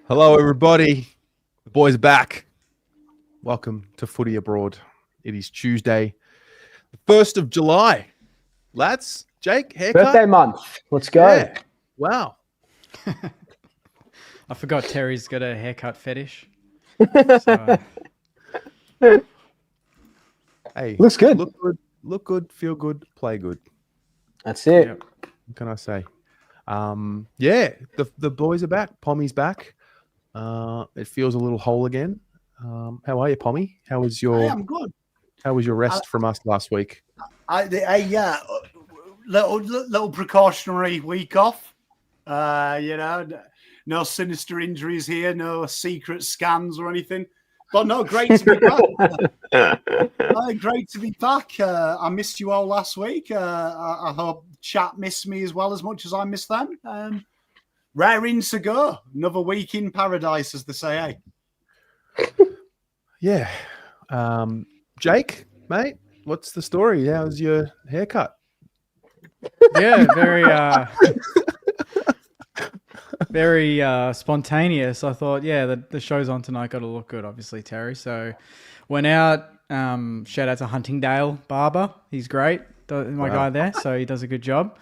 Hello, everybody. The boys are back. Welcome to Footy Abroad. It is Tuesday, the 1st of July. Lads, Jake, haircut? Birthday month. Let's go. Yeah. Wow. I forgot Terry's got a haircut fetish. Hey, Looks good. Look good, feel good, play good. That's it. Yep. What can I say? The boys are back. Pommy's back. It feels a little whole again. How are you, Pommy? How was I'm good. How was your rest from us last week? Little precautionary week off. No sinister injuries here, no secret scans or anything. But no, great to be back. Great to be back. I missed you all last week. I hope chat missed me as much as I missed them. Raring to go. Another week in paradise, as they say, eh? Yeah. Jake, mate, what's the story? How's your haircut? Yeah, very spontaneous. I thought, the show's on tonight, got to look good, obviously, Terry. So went out, shout out to Huntingdale Barber. He's great, my guy there, so he does a good job.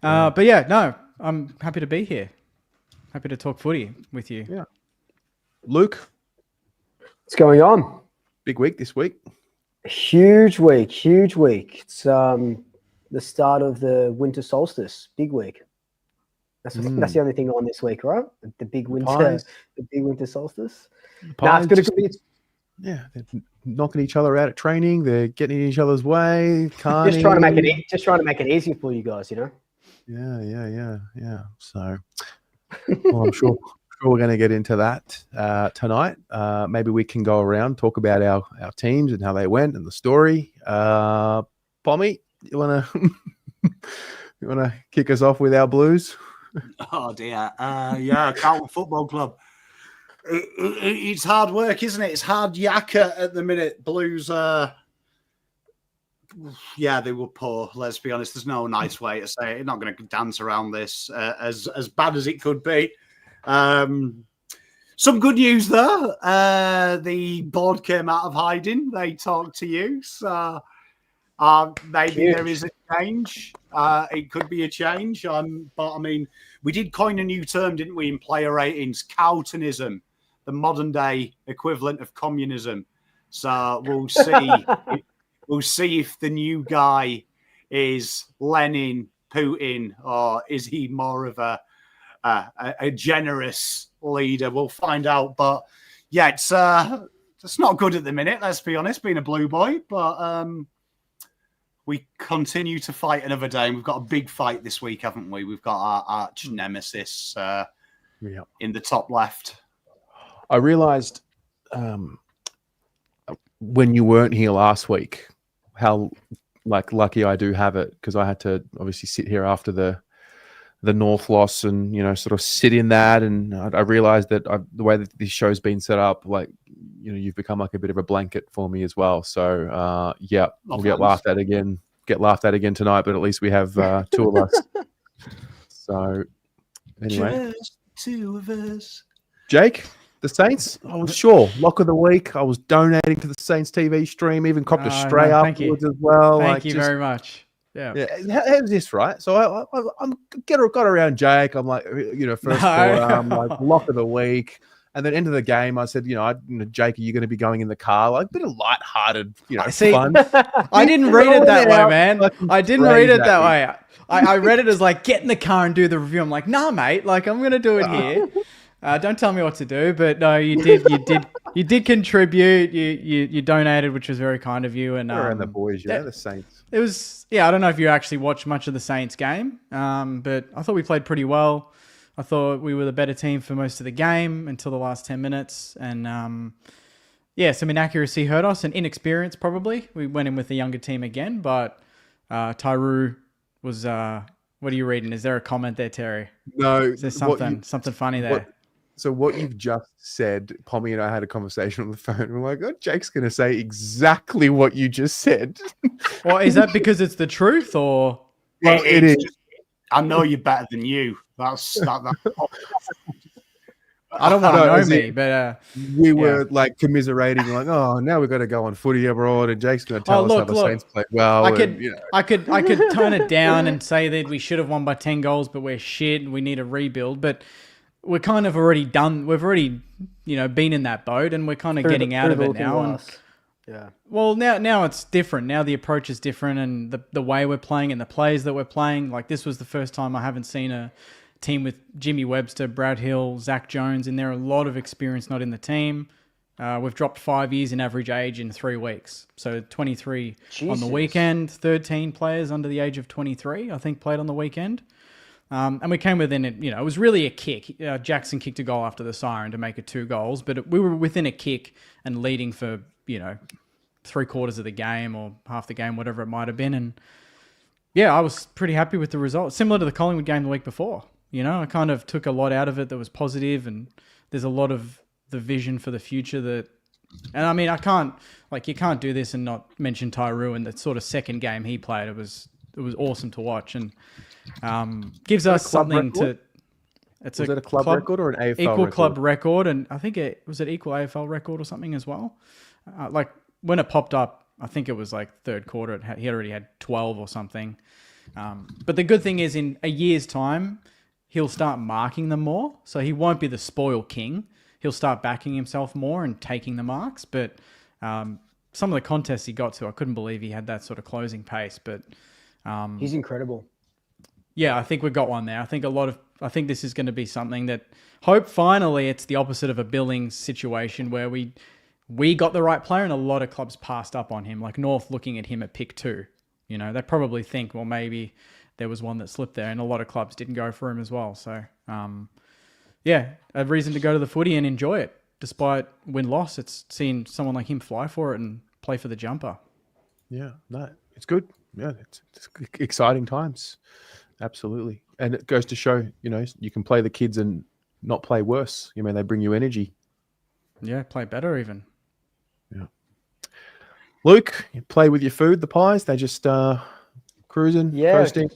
But yeah, no, I'm happy to be here. Happy to talk footy with you. Yeah. Luke? What's going on? Big week this week. Huge week. It's the start of the winter solstice. Big week. That's the only thing on this week, right? The big winter solstice. Pies, It's gonna be. Yeah, they're knocking each other out at training. They're getting in each other's way. Just trying to make it easier for you guys, you know. Yeah. So, well, I'm sure we're going to get into that tonight. Maybe we can go around, talk about our teams and how they went and the story. Pommy, you want to kick us off with our Blues? Oh dear. Carlton Football Club. It's hard work, isn't it? It's hard yakka at the minute. Blues they were poor. Let's be honest. There's no nice way to say it. You're not going to dance around this as bad as it could be. Some good news though. The board came out of hiding. They talked to you. So maybe there is a change. It could be a change. But I mean, we did coin a new term, didn't we, in player ratings? Carltonism, the modern day equivalent of communism. So we'll see. We'll see if the new guy is Lenin, Putin, or is he more of a generous leader? We'll find out. But yeah, it's not good at the minute. Let's be honest, being a blue boy. But we continue to fight another day. And we've got a big fight this week, haven't we? We've got our arch nemesis in the top left. I realised when you weren't here last week how lucky I do have it, because I had to obviously sit here after the North loss and sort of sit in that, and I realised that the way that this show's been set up, you've become like a bit of a blanket for me as well. So we'll get laughed at again tonight, but at least we have two of us. So anyway, just two of us. Jake, the Saints, I was sure lock of the week. I was donating to the Saints TV stream, even copped a stray afterwards as well. Thank you very much. Yeah. How's this, right? So I'm got around Jake. I'm like, first quarter, I'm like lock of the week, and then end of the game, I said, Jake, are you going to be going in the car? Like a bit of lighthearted, fun. I didn't read it that way, man. I didn't read it that way. I read it as like get in the car and do the review. I'm like, nah, mate. Like I'm going to do it here. Don't tell me what to do, but no, you did contribute. You donated, which was very kind of you. And the boys, the Saints. It was, I don't know if you actually watched much of the Saints game, but I thought we played pretty well. I thought we were the better team for most of the game until the last 10 minutes. And some inaccuracy hurt us and inexperience probably. We went in with the younger team again, but Tyru was, what are you reading? Is there a comment there, Terry? No. Is there something funny there? So what you've just said, Pommy and I had a conversation on the phone. We're like, oh, Jake's going to say exactly what you just said. Well, is that because it's the truth or? Well, it is. I know you're better than you. That's that. I don't want to know me, but we were like commiserating, like, oh, now we've got to go on footy abroad, and Jake's going to tell us how the Saints played well. I could tone it down and say that we should have won by 10 goals, but we're shit and we need a rebuild. But we're kind of already done. We've already, been in that boat, and we're kind of getting out of it now. And yeah. Well, now it's different. Now the approach is different, and the way we're playing and the players that we're playing. Like, this was the first time I haven't seen a team with Jimmy Webster, Brad Hill, Zach Jones in there. A lot of experience not in the team. We've dropped 5 years in average age in 3 weeks. So 23 on the weekend, 13 players under the age of 23, I think, played on the weekend. And we came within it, it was really a kick. Jackson kicked a goal after the siren to make it 2 goals, but we were within a kick and leading for, 3/4 of the game or half the game, whatever it might have been. And yeah, I was pretty happy with the result. Similar to the Collingwood game the week before. I kind of took a lot out of it that was positive, and there's a lot of the vision for the future and I mean, you can't do this and not mention Tyroo and the sort of second game he played. It was awesome to watch, and gives us something record? Was it a club record or an AFL equal record? club record, and I think it was an equal AFL record or something as well. Like when it popped up, I think it was like third quarter. He already had 12 or something. But the good thing is, in a year's time, he'll start marking them more. So he won't be the spoil king. He'll start backing himself more and taking the marks. But some of the contests he got to, I couldn't believe he had that sort of closing pace. But he's incredible. Yeah, I think we've got one there. I think this is going to be something that finally it's the opposite of a Billings situation where we got the right player and a lot of clubs passed up on him, like North looking at him at pick 2. They probably think, well, maybe there was one that slipped there, and a lot of clubs didn't go for him as well. So, a reason to go to the footy and enjoy it. Despite win-loss, it's seeing someone like him fly for it and play for the jumper. Yeah, no, it's good. Yeah, it's exciting times. Absolutely. And it goes to show, you can play the kids and not play worse. They bring you energy. Yeah, play better even. Yeah. Luke, you play with your food, the pies, they just cruising, coasting.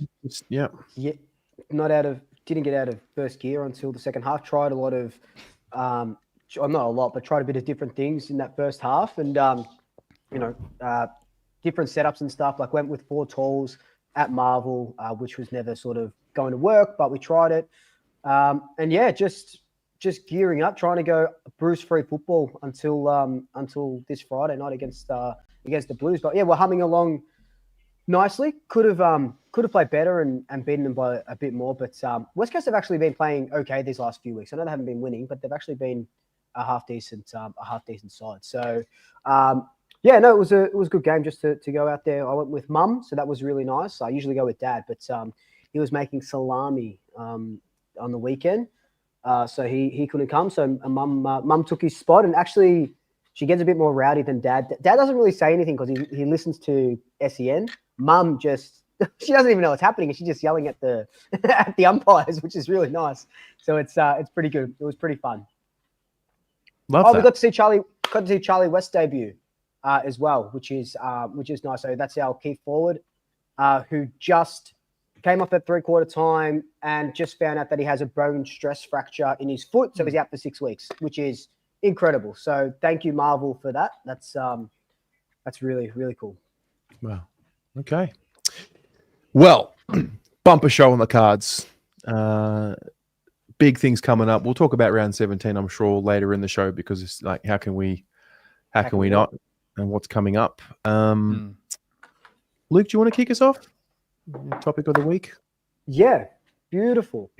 Yeah. Yeah. Didn't get out of first gear until the second half. Tried a lot of, not a lot, but tried a bit of different things in that first half, and different setups and stuff. Like went with 4 talls at Marvel, which was never sort of going to work, but we tried it. And yeah, just gearing up, trying to go bruise-free football until this Friday night against the Blues. But yeah, we're humming along nicely. Could have played better and beaten them by a bit more. But West Coast have actually been playing okay these last few weeks. I know they haven't been winning, but they've actually been a half decent side. So it was a good game just to go out there. I went with Mum, so that was really nice. I usually go with Dad, but he was making salami on the weekend. So he couldn't come. So Mum took his spot, and actually she gets a bit more rowdy than Dad. Dad doesn't really say anything because he listens to SEN. Mum she doesn't even know what's happening, and she's just yelling at the at the umpires, which is really nice. So it's pretty good. It was pretty fun. Love that. We got to see Charlie West debut as well, which is nice. So that's our key forward, who just came off at 3/4 time and just found out that he has a bone stress fracture in his foot. So he's out for 6 weeks, which is incredible. So thank you, Marvel, for that. That's really, really cool. Wow. Okay. Well, bumper show on the cards. Big things coming up. We'll talk about round 17, I'm sure, later in the show, because it's like, how can we not, and what's coming up. Luke, do you want to kick us off? Topic of the week? Yeah, beautiful.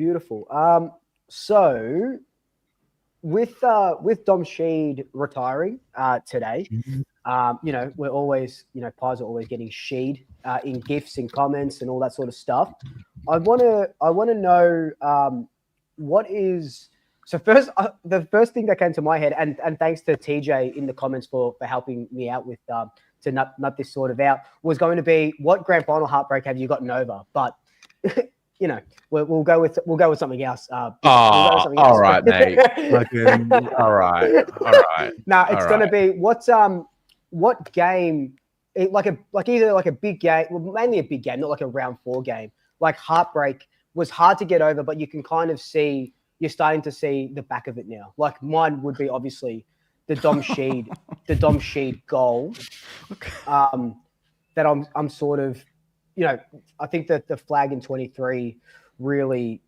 So with Dom Sheed retiring today, we're always, pies are always getting Sheed in gifts and comments and all that sort of stuff. I want to know what is. So first, the first thing that came to my head, and thanks to TJ in the comments for helping me out with to nut this sort of out, was going to be, what grand final heartbreak have you gotten over? But we'll go with something else. All right, mate. All right. Nah, it's going to be what game? Either like a big game, well, mainly a big game, not like a round 4 game. Like heartbreak was hard to get over, but you can kind of see you're starting to see the back of it now. Like mine would be obviously the Dom Sheed goal. That I'm sort of, I think that the flag in 23 really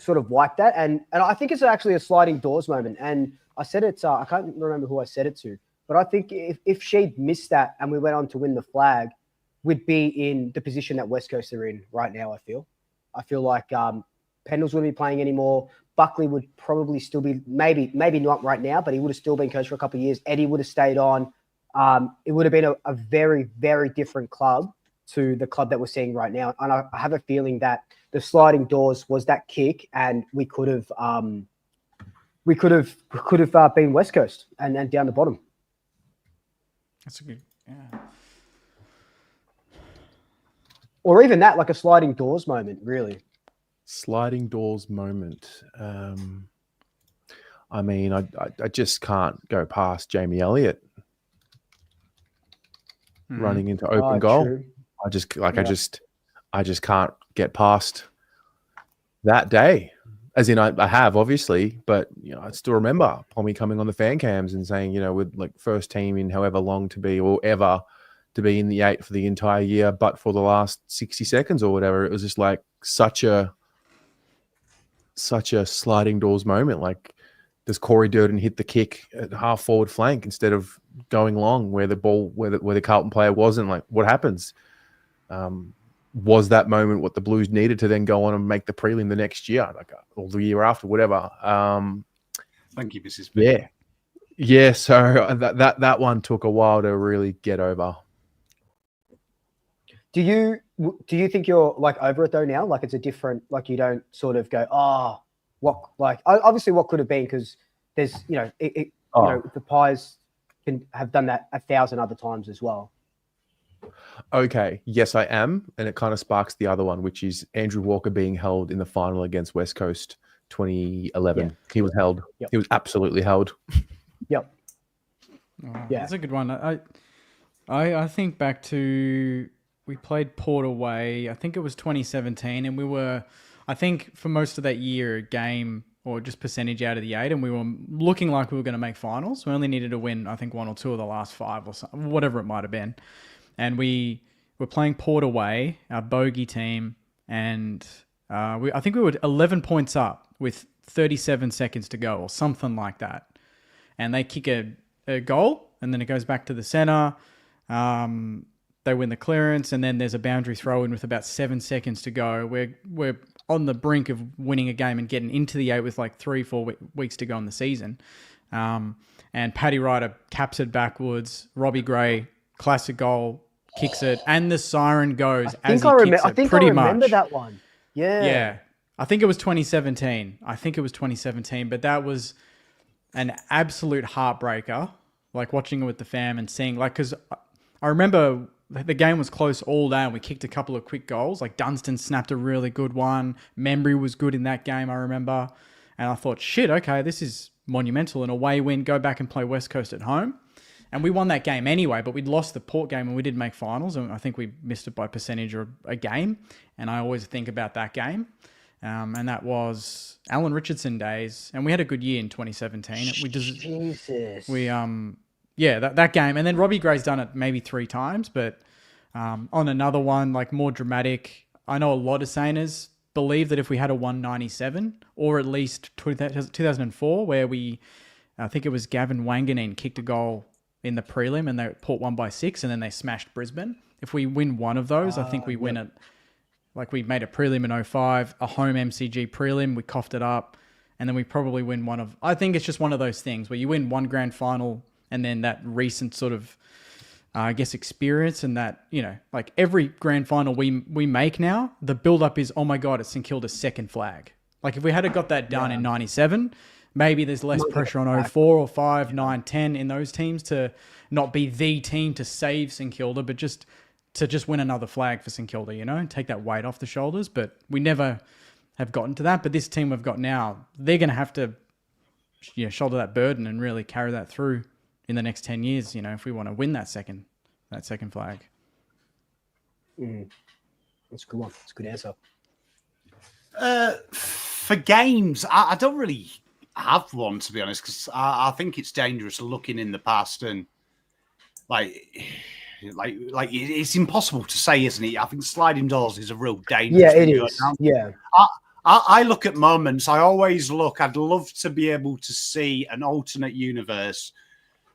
sort of wiped that, and I think it's actually a sliding doors moment. And I said it, I can't remember who I said it to, but I think if Sheed missed that and we went on to win the flag, we'd be in the position that West Coast are in right now. I feel like Pendles wouldn't be playing anymore. Buckley would probably still be, maybe not right now, but he would have still been coached for a couple of years. Eddie would have stayed on. It would have been a very, very different club to the club that we're seeing right now. And I have a feeling that the sliding doors was that kick, and we could have been West Coast and down the bottom. That's a good, yeah. Or even that, like a sliding doors moment, really. Sliding doors moment. I mean, I just can't go past Jamie Elliott running into open goal. True. I just can't get past that day. As in, I have obviously, but I still remember Pommy coming on the fan cams and saying, we're like first team in however long to be or ever to be in the 8 for the entire year, but for the last 60 seconds or whatever. It was just like such a sliding doors moment. Like, does Corey Durden hit the kick at half forward flank instead of going long where the ball, where the Carlton player wasn't? Like, what happens? Was that moment what the Blues needed to then go on and make the prelim the next year, or the year after, whatever? Thank you, Mrs. Yeah. So that one took a while to really get over. Do you think you're like over it though now? Like it's a different, like you don't sort of go, what, like obviously what could have been, because there's, the Pies can have done that 1,000 other times as well. Okay, yes, I am. And it kind of sparks the other one, which is Andrew Walker being held in the final against West Coast 2011. Yeah. He was held. Yep. He was absolutely held. Yep. Yeah, that's a good one. I think back to, we played Port away. I think it was 2017, and we were, I think for most of that year, a game or just percentage out of the 8, and we were looking like we were going to make finals. We only needed to win, I think, 1 or 2 of the last 5 or something, whatever it might have been. And we were playing Port away, our bogey team, and I think we were 11 points up with 37 seconds to go or something like that. And they kick a goal, and then it goes back to the center. They win the clearance, and then there's a boundary throw in with about 7 seconds to go. We're on the brink of winning a game and getting into the 8 with like 3-4 weeks to go in the season. And Paddy Ryder caps it backwards. Robbie Gray, classic goal, kicks it, and the siren goes as he kicks it. I think I remember that one. Yeah. I think it was 2017. But that was an absolute heartbreaker. Like watching it with the fam and seeing, like, because I remember the game was close all day and we kicked a couple of quick goals. Like Dunstan snapped a really good one. Membry was good in that game, I remember. And I thought, shit, okay, this is monumental. An away win, go back and play West Coast at home. And we won that game anyway, but we'd lost the Port game and we didn't make finals. And I think we missed it by percentage or a game. And I always think about that game. And that was Alan Richardson days. And we had a good year in 2017. Jesus. That game. And then Robbie Gray's done it maybe 3 times, but on another one, like more dramatic, I know a lot of Saners believe that if we had a 197 or at least 2004, where I think it was Gavin Wanganeen kicked a goal in the prelim and they Port won by 6 and then they smashed Brisbane. If we win one of those, I think we win it. Like we made a prelim in 05, a home MCG prelim, we coughed it up, and then we probably win one of, I think it's just one of those things where you win one grand final and then that recent sort of, experience, and that, like every grand final we make now, the build-up is, oh my God, it's St Kilda's second flag. Like if we had got that done in 97, maybe there's less pressure on 04 or 5, 9, 10 in those teams to not be the team to save St Kilda, but just to win another flag for St Kilda, and take that weight off the shoulders. But we never have gotten to that. But this team we've got now, they're going to have to shoulder that burden and really carry that through in the next 10 years, if we want to win that second flag. That's a good one. That's a good answer. For games, I don't really have one, to be honest, because I think it's dangerous looking in the past and like it's impossible to say, isn't it? I think sliding doors is a real danger. Yeah, it is. Yeah. I look at moments. I always look. I'd love to be able to see an alternate universe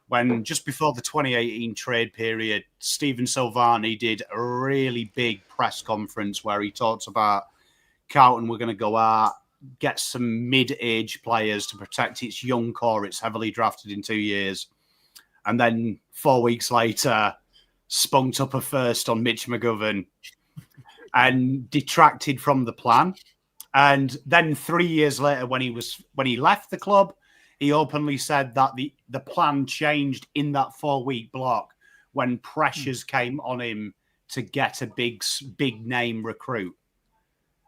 when just before the 2018 trade period, Stephen Silvani did a really big press conference where he talks about Carlton were going to go out, get some mid-age players to protect its young core. It's heavily drafted in 2 years. And then 4 weeks later, spunked up a first on Mitch McGovern and detracted from the plan. And then 3 years later, when he left the club, he openly said that the plan changed in that 4 week block when pressures came on him to get a big name recruit.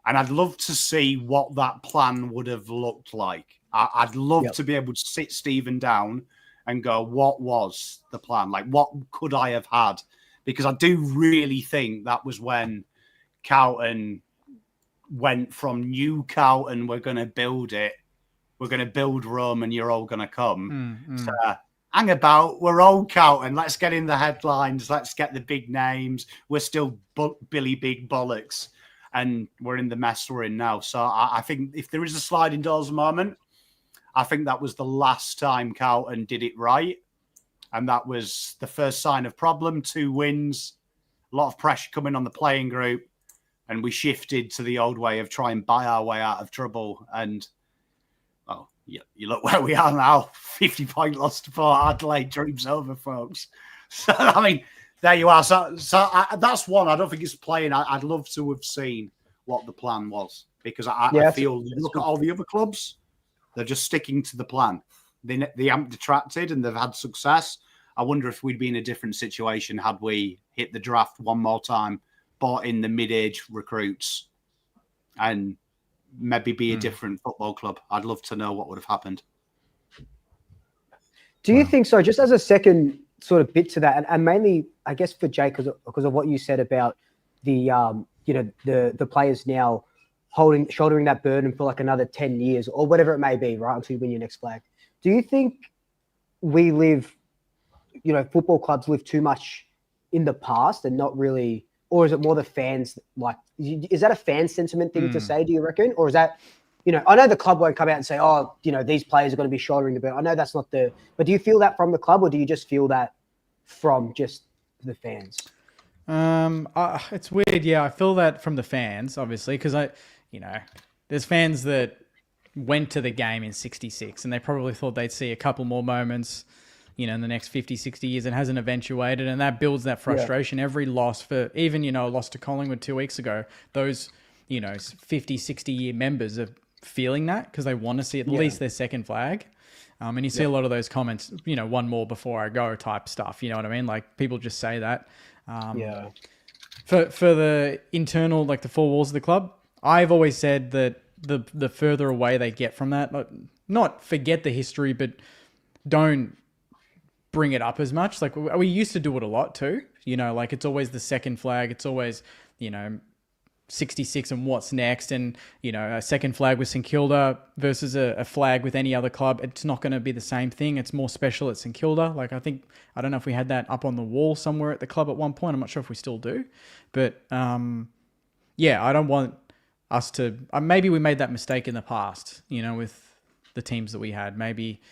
And I'd love to see what that plan would have looked like. I'd love to be able to sit Stephen down and go, what was the plan? Like, what could I have had? Because I do really think that was when Carlton went from new Carlton, we're going to build it, we're going to build Rome and you're all going to come. So, hang about, we're old Carlton, let's get in the headlines, let's get the big names. We're still Billy Big Bollocks, and we're in the mess we're in now. So I think if there is a sliding doors moment, I think that was the last time Carlton did it right. And that was the first sign of problem, 2 wins, a lot of pressure coming on the playing group. And we shifted to the old way of trying to buy our way out of trouble. And, well, you look where we are now, 50-point loss to Port Adelaide, dreams over, folks. So, I mean, there you are. So that's one. I don't think it's playing. I'd love to have seen what the plan was, because I feel, look at all the other clubs, they're just sticking to the plan. They haven't detracted and they've had success. I wonder if we'd be in a different situation had we hit the draft one more time, bought in the mid-age recruits, and maybe be a different football club. I'd love to know what would have happened. Do you think so? Just as a second sort of bit to that, and mainly, I guess, for Jake, because of what you said about the the players now shouldering that burden for like another 10 years or whatever it may be, right, until you win your next flag. Do you think we live, football clubs live too much in the past and not really, or is it more the fans? Like, is that a fan sentiment thing to say, do you reckon? Or is that, I know the club won't come out and say, oh, these players are going to be shouldering the burden. I know that's not but do you feel that from the club, or do you just feel that from just the fans? It's weird. Yeah, I feel that from the fans, obviously, because there's fans that went to the game in 66 and they probably thought they'd see a couple more moments, in the next 50, 60 years, and hasn't eventuated. And that builds that frustration. Yeah. Every loss for even, a loss to Collingwood 2 weeks ago, those, 50, 60 year members are feeling that because they want to see at least their second flag. And you see a lot of those comments, one more before I go type stuff. You know what I mean? Like, people just say that. For the internal, like the four walls of the club, I've always said that the further away they get from that, not forget the history, but don't bring it up as much. Like, we used to do it a lot too. Like, it's always the second flag. It's always, 66 and what's next. And, a second flag with St Kilda versus a flag with any other club. It's not going to be the same thing. It's more special at St Kilda. Like, I don't know if we had that up on the wall somewhere at the club at one point. I'm not sure if we still do. But, I don't want us to, maybe we made that mistake in the past, with the teams that we had. Maybe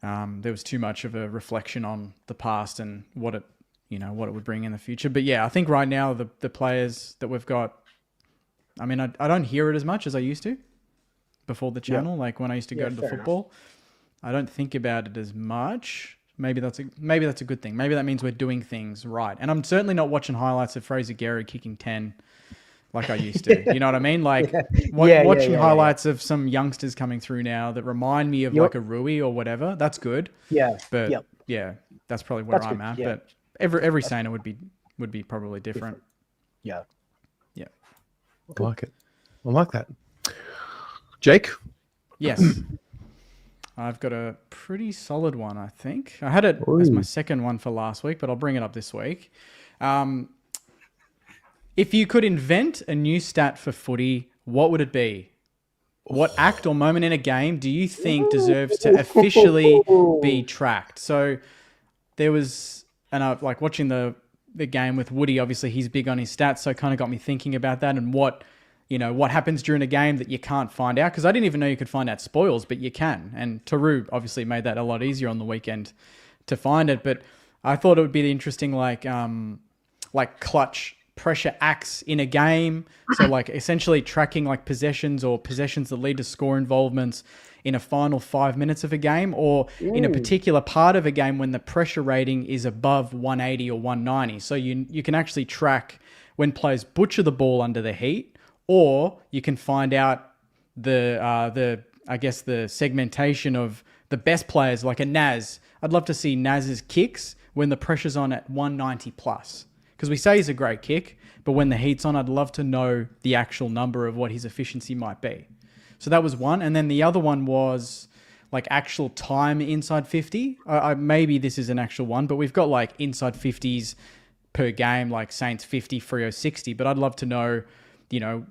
there was too much of a reflection on the past and what it would bring in the future. But yeah, I think right now the players that we've got, I mean, I don't hear it as much as I used to before the channel. Like, when I used to go to the football, I don't think about it as much. Maybe that's a good thing. Maybe that means we're doing things right. And I'm certainly not watching highlights of Fraser Gehrig kicking 10 like I used to. You know what I mean? Like, watching highlights of some youngsters coming through now that remind me of like a Rui or whatever. That's good. Yeah. But that's probably where I'm at. Yeah. But every Sainer would be probably different. Yeah. Yeah. I like it. I like that. Jake? Yes. I've got a pretty solid one, I think. I had it as my second one for last week, but I'll bring it up this week. If you could invent a new stat for footy, what would it be? what act or moment in a game do you think deserves to officially be tracked? So there was, and I like watching the game with Woody. Obviously, he's big on his stats, so it kind of got me thinking about that and what happens during a game that you can't find out. Because I didn't even know you could find out spoils, but you can. And Taru obviously made that a lot easier on the weekend to find it. But I thought it would be interesting, like clutch pressure acts in a game. So like essentially tracking like possessions that lead to score involvements in a final 5 minutes of a game, or in a particular part of a game when the pressure rating is above 180 or 190. So you can actually track when players butcher the ball under the heat, or you can find out the segmentation of the best players, like a Naz. I'd love to see Naz's kicks when the pressure's on at 190 plus. Because we say he's a great kick, but when the heat's on, I'd love to know the actual number of what his efficiency might be. So that was one. And then the other one was like actual time inside 50. Maybe this is an actual one, but we've got like inside 50s per game, like Saints 50, Freo 60. But I'd love to know,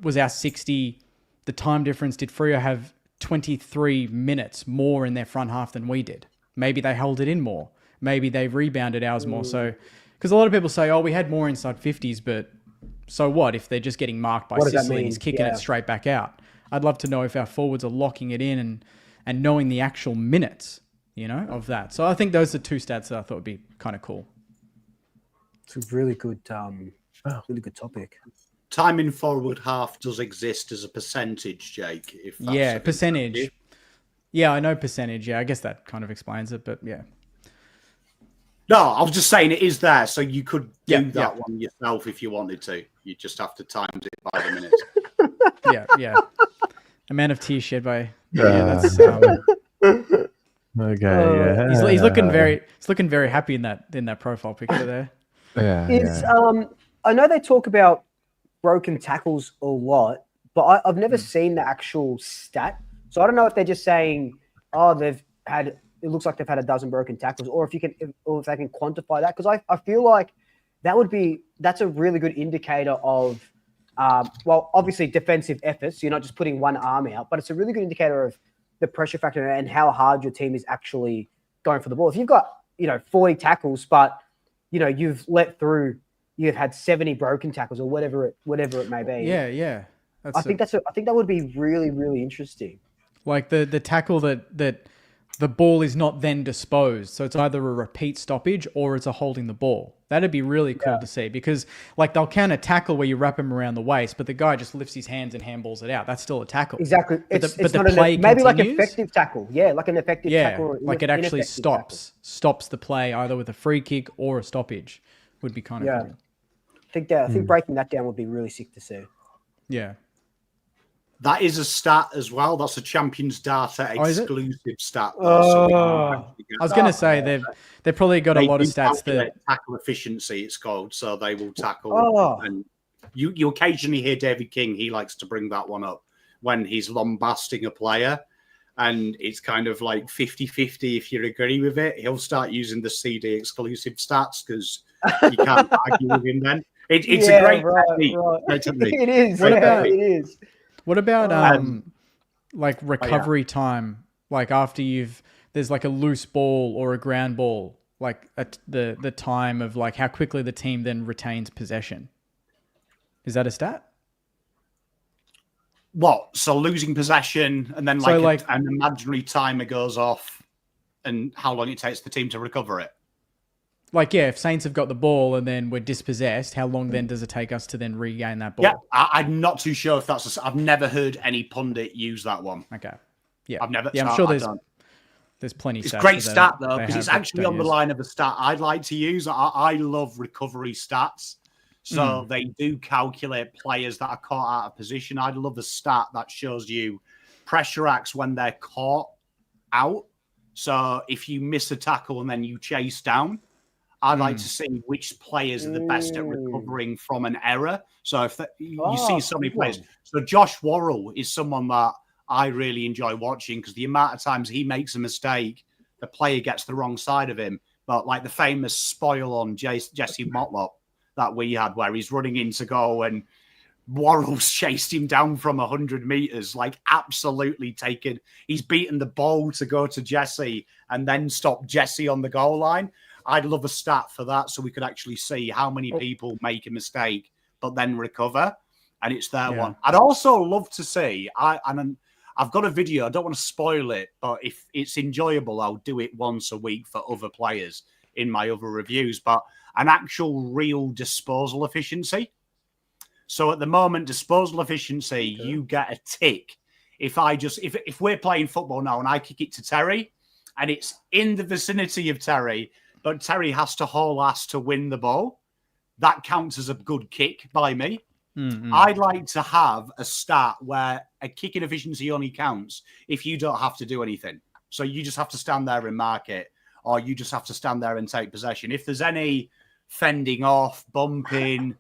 was our 60, the time difference, did Freo have 23 minutes more in their front half than we did? Maybe they held it in more. Maybe they rebounded ours more. So, because a lot of people say, we had more inside 50s, but so what if they're just getting marked by Sicily and he's kicking it straight back out? I'd love to know if our forwards are locking it in and knowing the actual minutes, of that. So I think those are two stats that I thought would be kind of cool. It's a really good topic. Time in forward half does exist as a percentage, Jake. Percentage. Yeah, I know percentage. Yeah, I guess that kind of explains it, but yeah. No, I was just saying it is there, so you could do that one yourself if you wanted to. You just have to times it by the minutes. Yeah. Amount of tears shed by. That's. Okay. Yeah. He's looking very happy in that profile picture there. Yeah. I know they talk about broken tackles a lot, but I've never seen the actual stat. So I don't know if they're just saying, it looks like they've had a dozen broken tackles, or if they can quantify that. Because I feel like that's a really good indicator of, obviously defensive efforts. So you're not just putting one arm out, but it's a really good indicator of the pressure factor and how hard your team is actually going for the ball. If you've got, 40 tackles, but, you've had 70 broken tackles or whatever it may be. Yeah. I think that would be really, really interesting. Like the tackle that the ball is not then disposed. So it's either a repeat stoppage or it's a holding the ball. That'd be really cool to see, because like they'll count a tackle where you wrap him around the waist, but the guy just lifts his hands and handballs it out. That's still a tackle. Exactly. But it's the not play maybe continues. like an effective tackle. Yeah, like an effective tackle. Like it actually stops the play either with a free kick or a stoppage would be kind of cool. I think breaking that down would be really sick to see. Yeah. That is a stat as well. That's a Champions Data exclusive stat. I was going to say they've probably got a lot of stats that tackle efficiency. It's called, so they will tackle. And you occasionally hear David King. He likes to bring that one up when he's lambasting a player, and it's kind of like 50-50. If you agree with it, he'll start using the CD exclusive stats because you can't argue with him. Then it's a great technique. It is. It is. What about like recovery time? Like after there's like a loose ball or a ground ball, like at the time of like how quickly the team then retains possession. Is that a stat? What? So losing possession and then an imaginary timer goes off, and how long it takes the team to recover it? Like, if Saints have got the ball and then we're dispossessed, how long then does it take us to then regain that ball? Yeah, I'm not too sure if I've never heard any pundit use that one. Okay. Yeah. I've never. Yeah, I'm sure there's plenty of stats. It's a great stat, though, because it's actually on the line of a stat I'd like to use. I love recovery stats. So they do calculate players that are caught out of position. I'd love a stat that shows you pressure acts when they're caught out. So if you miss a tackle and then you chase down, I'd like to see which players are the best at recovering from an error. So if you see so many players. So Josh Worrell is someone that I really enjoy watching because the amount of times he makes a mistake, the player gets the wrong side of him. But like the famous spoil on Jesse Motlop that we had where he's running in to go and Worrell's chased him down from 100 meters, like absolutely taken. He's beaten the ball to go to Jesse and then stop Jesse on the goal line. I'd love a stat for that so we could actually see how many people make a mistake but then recover. And it's their one. I'd also love to see, I've got a video. I don't want to spoil it, but if it's enjoyable, I'll do it once a week for other players in my other reviews. But an actual real disposal efficiency. So at the moment, disposal efficiency, you get a tick. If we're playing football now and I kick it to Terry and it's in the vicinity of Terry, but Terry has to haul ass to win the ball, that counts as a good kick by me. Mm-hmm. I'd like to have a stat where a kicking efficiency only counts if you don't have to do anything. So you just have to stand there and mark it, or you just have to stand there and take possession. If there's any fending off, bumping,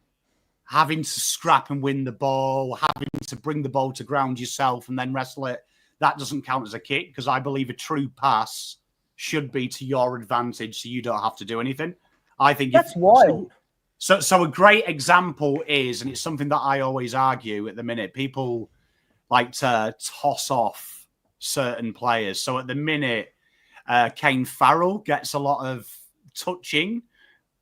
having to scrap and win the ball, having to bring the ball to ground yourself and then wrestle it, that doesn't count as a kick, because I believe a true pass should be to your advantage so you don't have to do anything. I think that's wild. So a great example is, and it's something that I always argue at the minute, people like to toss off certain players. So at the minute, Kane Farrell gets a lot of touching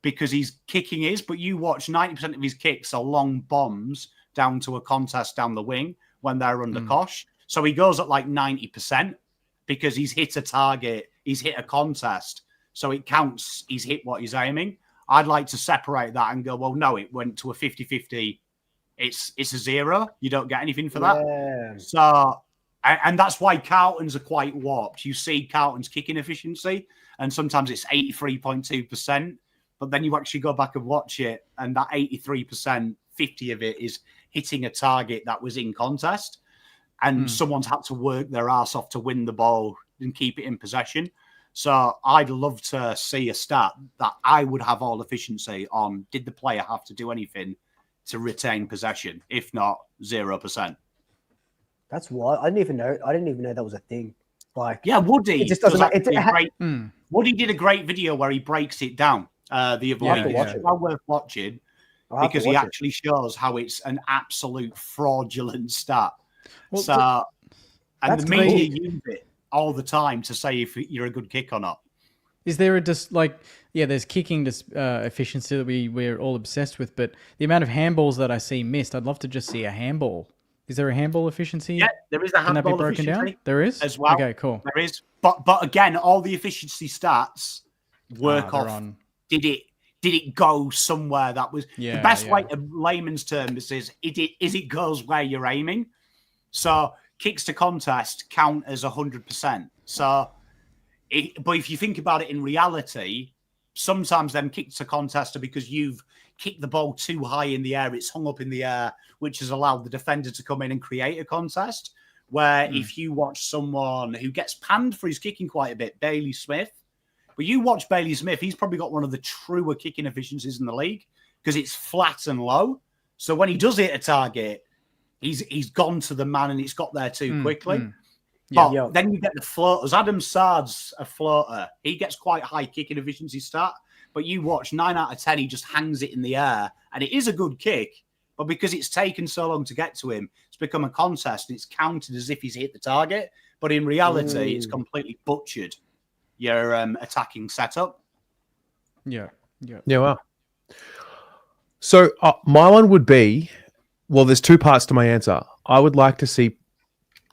because he's kicking his, but you watch 90% of his kicks are long bombs down to a contest down the wing when they're under Kosh. So he goes at like 90% because he's hit a target, he's hit a contest. So it counts, he's hit what he's aiming. I'd like to separate that and go, well, no, it went to a 50-50. It's a 0. You don't get anything for that. Yeah. So, and that's why Carlton's are quite warped. You see Carlton's kicking efficiency, and sometimes it's 83.2%. But then you actually go back and watch it, and that 83%, 50 of it is hitting a target that was in contest. And someone's had to work their ass off to win the ball and keep it in possession. So I'd love to see a stat that I would have all efficiency on. Did the player have to do anything to retain possession? If not, 0%. That's wild. I didn't even know that was a thing. Like, yeah, Woody. It just doesn't. Woody did a great video where he breaks it down. The other week, it's well worth watching because he actually shows how it's an absolute fraudulent stat. Well, and the media use it all the time to say if you're a good kick or not. Is there there's kicking efficiency that we're all obsessed with, but the amount of handballs that I see missed, I'd love to just see a handball. Is there a handball efficiency? Yeah, there is a handball. Can that be broken down? There is? As well. Okay, cool. There is. But again, all the efficiency stats work off. Did it go somewhere that was the best way to layman's terms is it goes where you're aiming. So kicks to contest count as 100%. So, but if you think about it in reality, sometimes them kicks to contest are because you've kicked the ball too high in the air. It's hung up in the air, which has allowed the defender to come in and create a contest. Where if you watch someone who gets panned for his kicking quite a bit, Bailey Smith, but you watch Bailey Smith, he's probably got one of the truer kicking efficiencies in the league because it's flat and low. So when he does hit a target, he's gone to the man and it's got there too quickly. But then you get the floaters. Adam Sard's a floater. He gets quite high kicking efficiency stat. But you watch 9 out of 10, he just hangs it in the air. And it is a good kick. But because it's taken so long to get to him, it's become a contest. And it's counted as if he's hit the target. But in reality, it's completely butchered your attacking setup. Yeah. Wow. So my one would be, well, there's two parts to my answer. I would like to see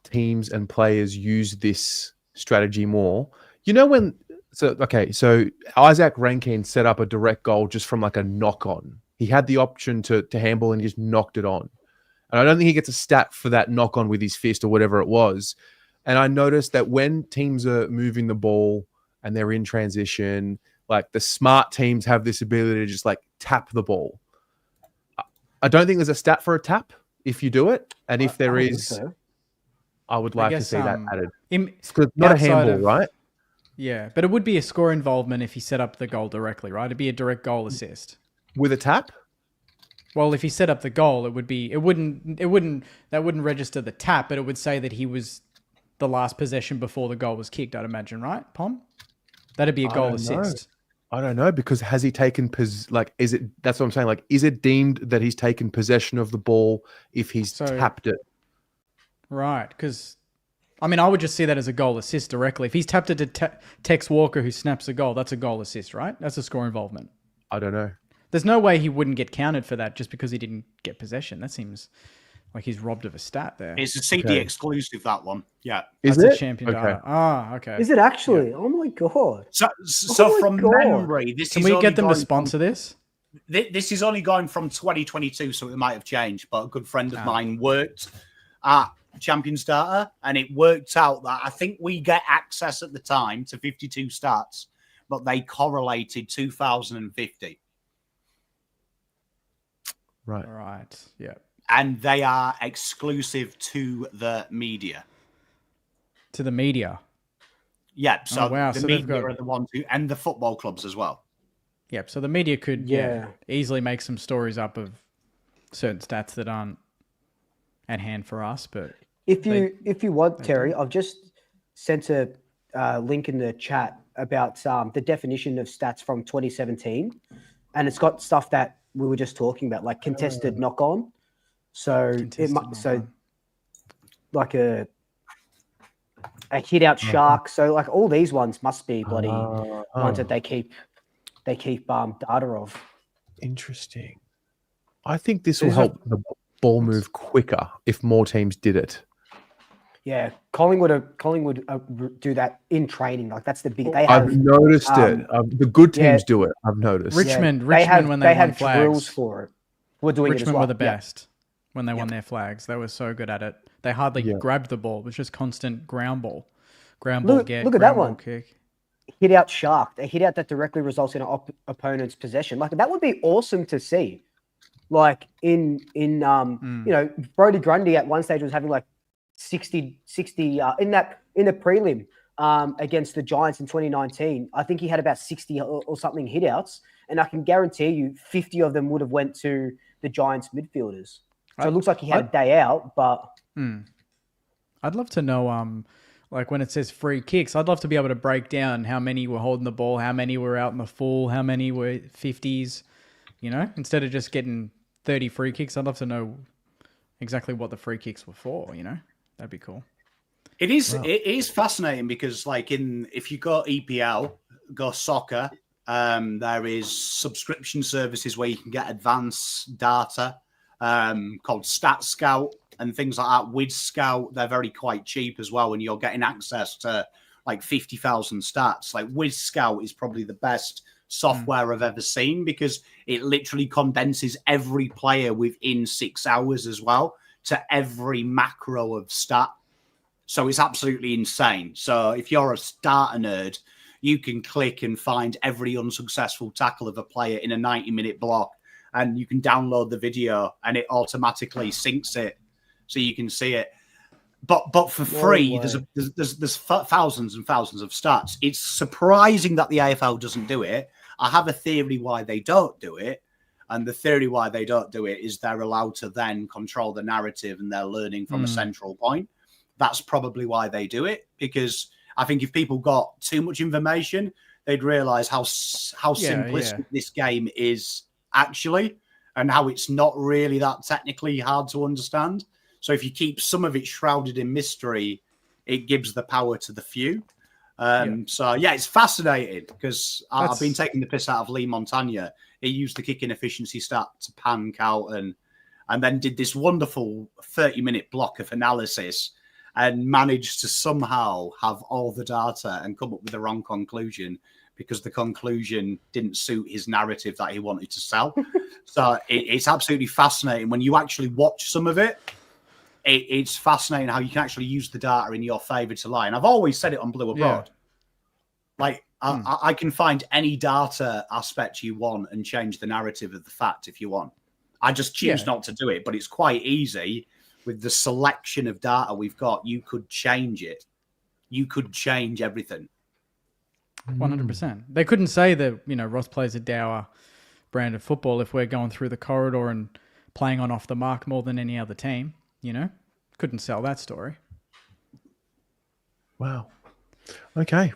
teams and players use this strategy more. You know so Isaac Rankine set up a direct goal just from like a knock on. He had the option to handball and he just knocked it on. And I don't think he gets a stat for that knock on with his fist or whatever it was. And I noticed that when teams are moving the ball and they're in transition, like the smart teams have this ability to just like tap the ball. I don't think there's a stat for a tap if you do it. And if there is, I would like to see that added. It's not a handball, right? Yeah, but it would be a score involvement if he set up the goal directly, right? It'd be a direct goal assist. With a tap? Well, if he set up the goal, it wouldn't register the tap, but it would say that he was the last possession before the goal was kicked, I'd imagine, right, Pom? That'd be a goal assist. I don't know, because has he taken is it, that's what I'm saying, like, is it deemed that he's taken possession of the ball if he's tapped it? Right, because I mean, I would just see that as a goal assist directly. If he's tapped it to Tex Walker, who snaps a goal, that's a goal assist, right? That's a score involvement. I don't know. There's no way he wouldn't get counted for that just because he didn't get possession. That seems like he's robbed of a stat there. It's a CD exclusive, that one. Yeah. Is That's it? a champion data. Ah, okay. Is it actually? Yeah. Oh my god. So from memory, this Can is we get them to sponsor this? This is only going from 2022, so it might have changed. But a good friend of mine worked at Champions Data, and it worked out that I think we get access at the time to 52 stats, but they correlated 2050. Right. Yeah. And they are exclusive to the media. To the media. Yeah. So the So media are the ones who, and the football clubs as well. Yep. So the media could easily make some stories up of certain stats that aren't at hand for us. But if you want, Terry, I've just sent a link in the chat about the definition of stats from 2017, and it's got stuff that we were just talking about, like contested knock on. So like a hit out shark. So like all these ones must be bloody ones that they keep data of. Interesting. I think this will help the ball move quicker if more teams did it. Yeah, Collingwood do that in training. Like that's the big. I've noticed it. The good teams do it. I've noticed. Richmond when they won flags, drills for it. We're doing Richmond it as well. Were the best when they won their flags. They were so good at it. They hardly grabbed the ball. It was just constant ground ball. Look at that one. Kick. Hit out shark. A hit out that directly results in an opponent's possession. Like that would be awesome to see. Like in Brodie Grundy at one stage was having like 60 in the prelim against the Giants in 2019. I think he had about 60 or something hit outs, and I can guarantee you 50 of them would have went to the Giants midfielders. So it looks like he had a day out, but I'd love to know like when it says free kicks, I'd love to be able to break down how many were holding the ball, how many were out in the full, how many were 50s, instead of just getting 30 free kicks. I'd love to know exactly what the free kicks were for, That'd be cool. It is. Wow. It is fascinating because, like, if you go EPL, go soccer, there is subscription services where you can get advanced data called Stat Scout and things like that. With Scout, they're quite cheap as well, and you're getting access to like 50,000 stats. Like Wiz Scout is probably the best software I've ever seen because it literally condenses every player within 6 hours as well to every macro of stat. So it's absolutely insane. So if you're a starter nerd, you can click and find every unsuccessful tackle of a player in a 90-minute block, and you can download the video and it automatically syncs it so you can see it. But for free, there's thousands and thousands of stats. It's surprising that the AFL doesn't do it. I have a theory why they don't do it. And the theory why they don't do it is they're allowed to then control the narrative and they're learning from a central point. That's probably why they do it, because I think if people got too much information, they'd realize how simplistic this game is actually and how it's not really that technically hard to understand. So if you keep some of it shrouded in mystery, it gives the power to the few. So, it's fascinating because I've been taking the piss out of Lee Montagna. He used the kicking efficiency stat to pan Carlton and then did this wonderful 30-minute block of analysis and managed to somehow have all the data and come up with the wrong conclusion because the conclusion didn't suit his narrative that he wanted to sell. So it's absolutely fascinating. When you actually watch some of it, it's fascinating how you can actually use the data in your favor to lie. And I've always said it on Blue Abroad. Like, I can find any data aspect you want and change the narrative of the fact if you want. I just choose not to do it, but it's quite easy. With the selection of data we've got, you could change it. You could change everything. 100%. They couldn't say that, Ross plays a dour brand of football if we're going through the corridor and playing on off the mark more than any other team, Couldn't sell that story. Wow. Okay.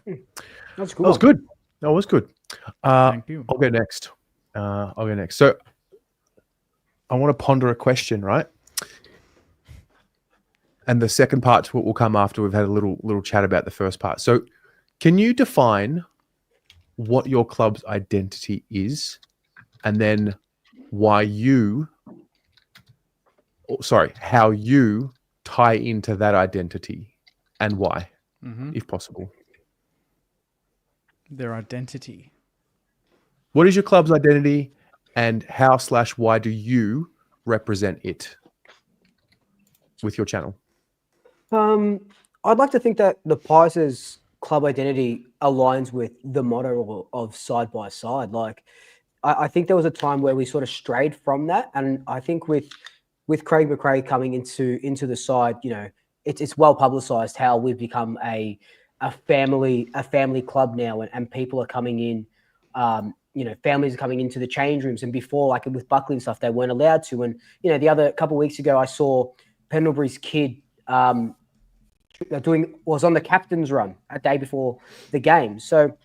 That's cool. That was good. That was good. Thank you. I'll go next. So I want to ponder a question, right? And the second part to it will come after we've had a little chat about the first part. So can you define what your club's identity is, and then how you tie into that identity and why, if possible? Their identity. What is your club's identity, and how/why do you represent it with your channel? I'd like to think that the Pies' club identity aligns with the motto of side by side. Like, I think there was a time where we sort of strayed from that, and I think with Craig McRae coming into the side, you know, it's well publicised how we've become a family club now, and people are coming in. You know, families are coming into the change rooms, and before, like with Buckley and stuff, they weren't allowed to. And you know, the other couple of weeks ago, I saw Pendlebury's kid was on the captain's run a day before the game. So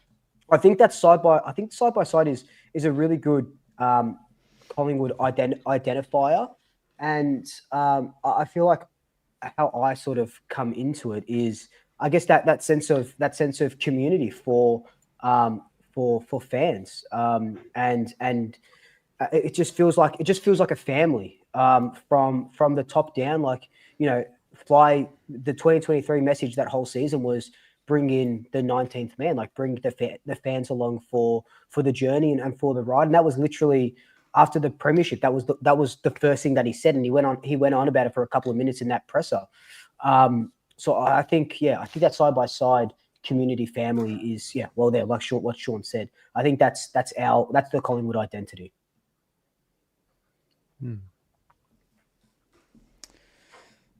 I think that side by side is a really good Collingwood identifier, and I feel like how I sort of come into it is, I guess, that sense of community for fans, and it just feels like a family from the top down. Like, you know, the 2023 message that whole season was bring in the 19th man, like bring the fans along for the journey and for the ride. And that was literally after the premiership. That was the first thing that he said, and he went on about it for a couple of minutes in that presser. So I think that side by side community family is there, like what Sean said. I think that's the Collingwood identity.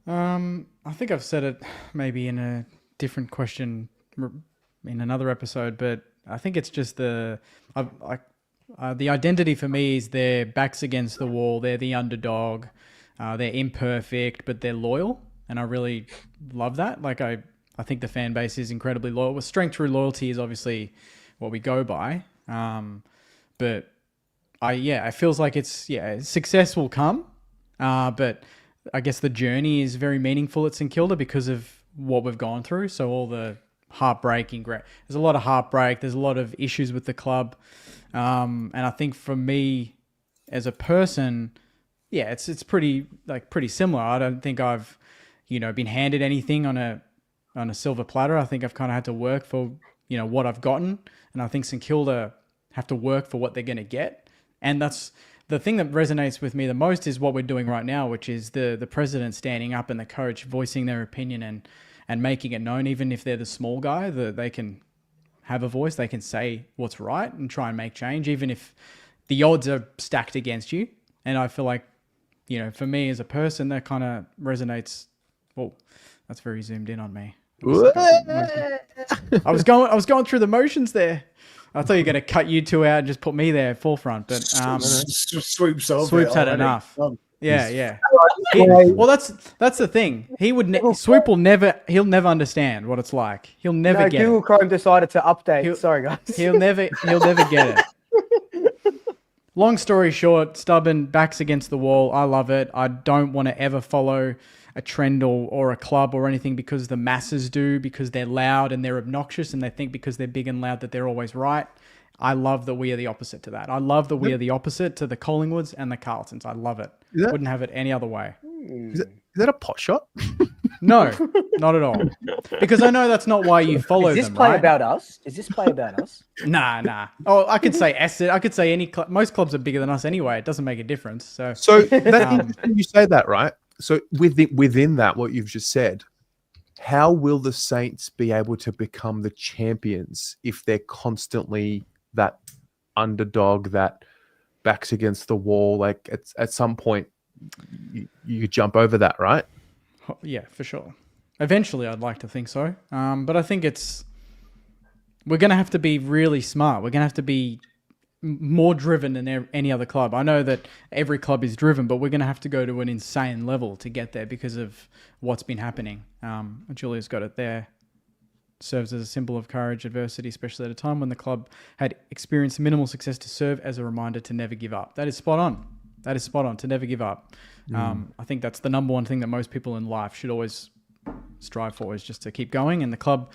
I think I've said it maybe in a different question in another episode, but I think it's just the identity for me is their backs against the wall. They're the underdog. They're imperfect, but they're loyal, and I really love that. Like, I think the fan base is incredibly loyal. Well, strength through loyalty is obviously what we go by, but it feels like success will come, but I guess the journey is very meaningful at St Kilda because of what we've gone through. So all the heartbreaking, there's a lot of heartbreak. There's a lot of issues with the club. And I think for me as a person, it's pretty similar. I don't think I've, been handed anything on a silver platter. I think I've kind of had to work for, what I've gotten. And I think St Kilda have to work for what they're going to get. And that's the thing that resonates with me the most is what we're doing right now, which is the president standing up and the coach voicing their opinion and making it known, even if they're the small guy, that they can have a voice, they can say what's right and try and make change, even if the odds are stacked against you. And I feel like, for me as a person, that kind of resonates. Well, that's very zoomed in on me. I was going through the motions there. I thought you were going to cut you two out and just put me there forefront, but Swoop's had enough. Yeah. Well, that's the thing. Swoop he'll never understand what it's like. He'll never get Google it. Chrome decided to update. Sorry, guys. He'll never get it. Long story short, stubborn, backs against the wall. I love it. I don't want to ever follow a trend or a club or anything because the masses do, because they're loud and they're obnoxious and they think because they're big and loud that they're always right. I love that we are the opposite to that. I love that we are the opposite to the Collingwoods and the Carltons. I love it. Wouldn't have it any other way. Is that a pot shot? No, not at all. Because I know that's not why you follow them, Is this play right? about us? Is this play about us? Nah. Oh, I could say Asset. I could say any club. Most clubs are bigger than us anyway. It doesn't make a difference. So that's interesting you say that, right? So within that, what you've just said, how will the Saints be able to become the champions if they're constantly that underdog that backs against the wall? Like at some point, you jump over that, right? Yeah, for sure. Eventually, I'd like to think so. But I think we're going to have to be really smart. We're going to have to be more driven than any other club. I know that every club is driven, but we're going to have to go to an insane level to get there because of what's been happening. Julia's got it there. serves as a symbol of courage, adversity, especially at a time when the club had experienced minimal success, to serve as a reminder to never give up. That is spot on. That is spot on, to never give up. I think that's the number one thing that most people in life should always strive for, is just to keep going. And the club,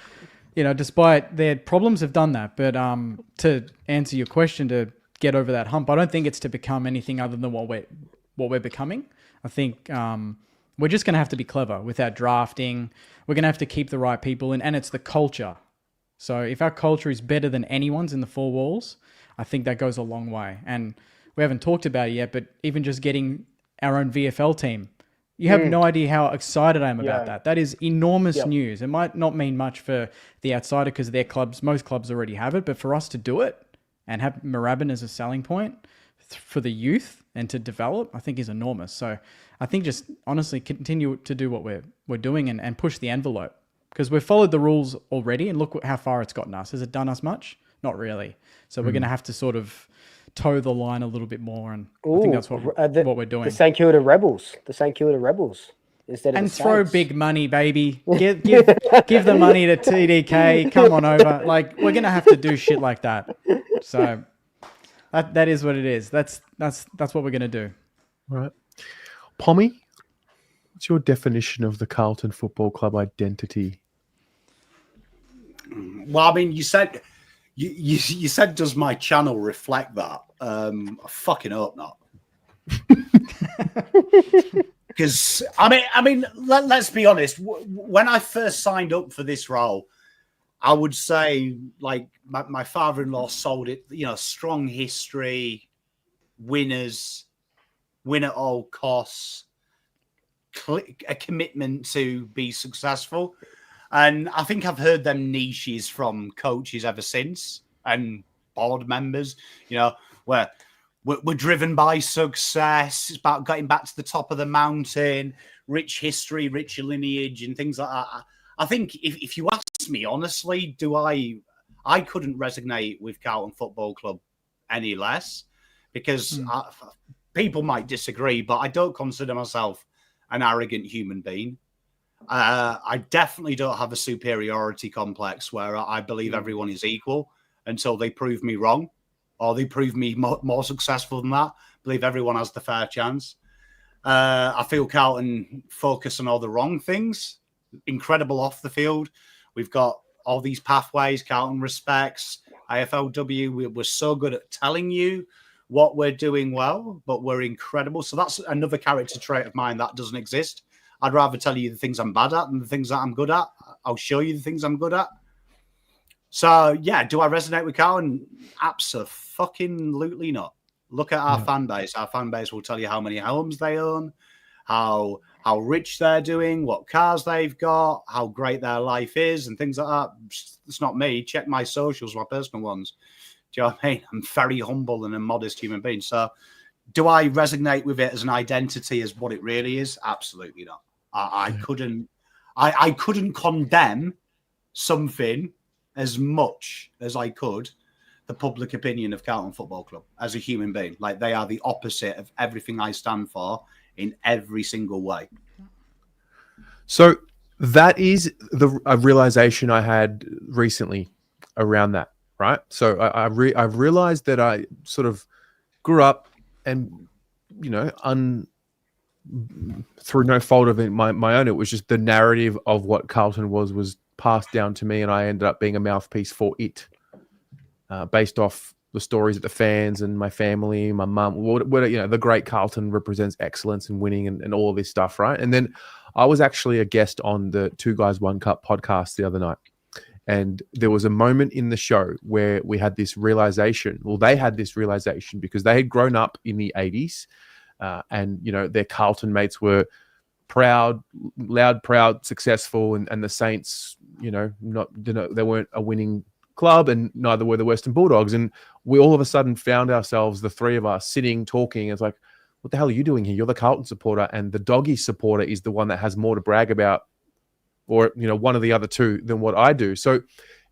despite their problems, have done that. But to answer your question, to get over that hump, I don't think it's to become anything other than what we're becoming. I think we're just going to have to be clever with our drafting. We're going to have to keep the right people in, and it's the culture. So if our culture is better than anyone's in the four walls, I think that goes a long way. And we haven't talked about it yet, but even just getting our own VFL team, you have no idea how excited I am about that. That is enormous news. It might not mean much for the outsider because their clubs, most clubs already have it, but for us to do it and have Moorabbin as a selling point for the youth and to develop, I think is enormous. So I think just honestly continue to do what we're doing and push the envelope, because we've followed the rules already and look how far it's gotten us. Has it done us much? Not really. So we're going to have to sort of toe the line a little bit more, and I think that's what we're doing. The St Kilda Rebels. Instead of and throw big money, baby. Give the money to TDK. Come on over. Like, we're gonna have to do shit like that. So that is what it is. That's what we're gonna do. All right, Pommy, what's your definition of the Carlton Football Club identity? Well, I mean, you said does my channel reflect that? I fucking hope not. Because I mean, let's be honest. When I first signed up for this role, I would say, like, my father-in-law sold it. Strong history, winners, win at all costs, a commitment to be successful. And I think I've heard them niches from coaches ever since, and board members, where we're driven by success. It's about getting back to the top of the mountain, rich history, richer lineage, and things like that. I think if you ask me honestly, I couldn't resonate with Carlton Football Club any less, because people might disagree, but I don't consider myself an arrogant human being. I definitely don't have a superiority complex where I believe everyone is equal until they prove me wrong, or they prove me more successful than that. I believe everyone has the fair chance. I feel Carlton focus on all the wrong things. Incredible off the field. We've got all these pathways. Carlton respects IFLW. We're so good at telling you what we're doing well, but we're incredible. So that's another character trait of mine that doesn't exist. I'd rather tell you the things I'm bad at than the things that I'm good at. I'll show you the things I'm good at. So, yeah, do I resonate with Carlton? Abso-fucking-lutely not. Look at our fan base. Our fan base will tell you how many homes they own, how rich they're doing, what cars they've got, how great their life is, and things like that. It's not me. Check my socials, my personal ones. Do you know what I mean? I'm very humble and a modest human being. So, do I resonate with it as an identity, as what it really is? Absolutely not. I couldn't condemn something as much as I could the public opinion of Carlton Football Club as a human being. Like, they are the opposite of everything I stand for in every single way. So that is a realization I had recently around that, right? So I've realized that I sort of grew up and, through no fault of my own, it was just the narrative of what Carlton was passed down to me, and I ended up being a mouthpiece for it, based off the stories of the fans and my family, my mum. The great Carlton represents excellence and winning and all of this stuff, right? And then I was actually a guest on the Two Guys One Cup podcast the other night, and there was a moment in the show where we had this realization. Well, they had this realization because they had grown up in the 80s. And their Carlton mates were proud, loud, proud, successful, and the Saints, they weren't a winning club, and neither were the Western Bulldogs. And we all of a sudden found ourselves, the three of us, sitting, talking. It's like, what the hell are you doing here? You're the Carlton supporter, and the Doggy supporter is the one that has more to brag about, or one of the other two, than what I do. So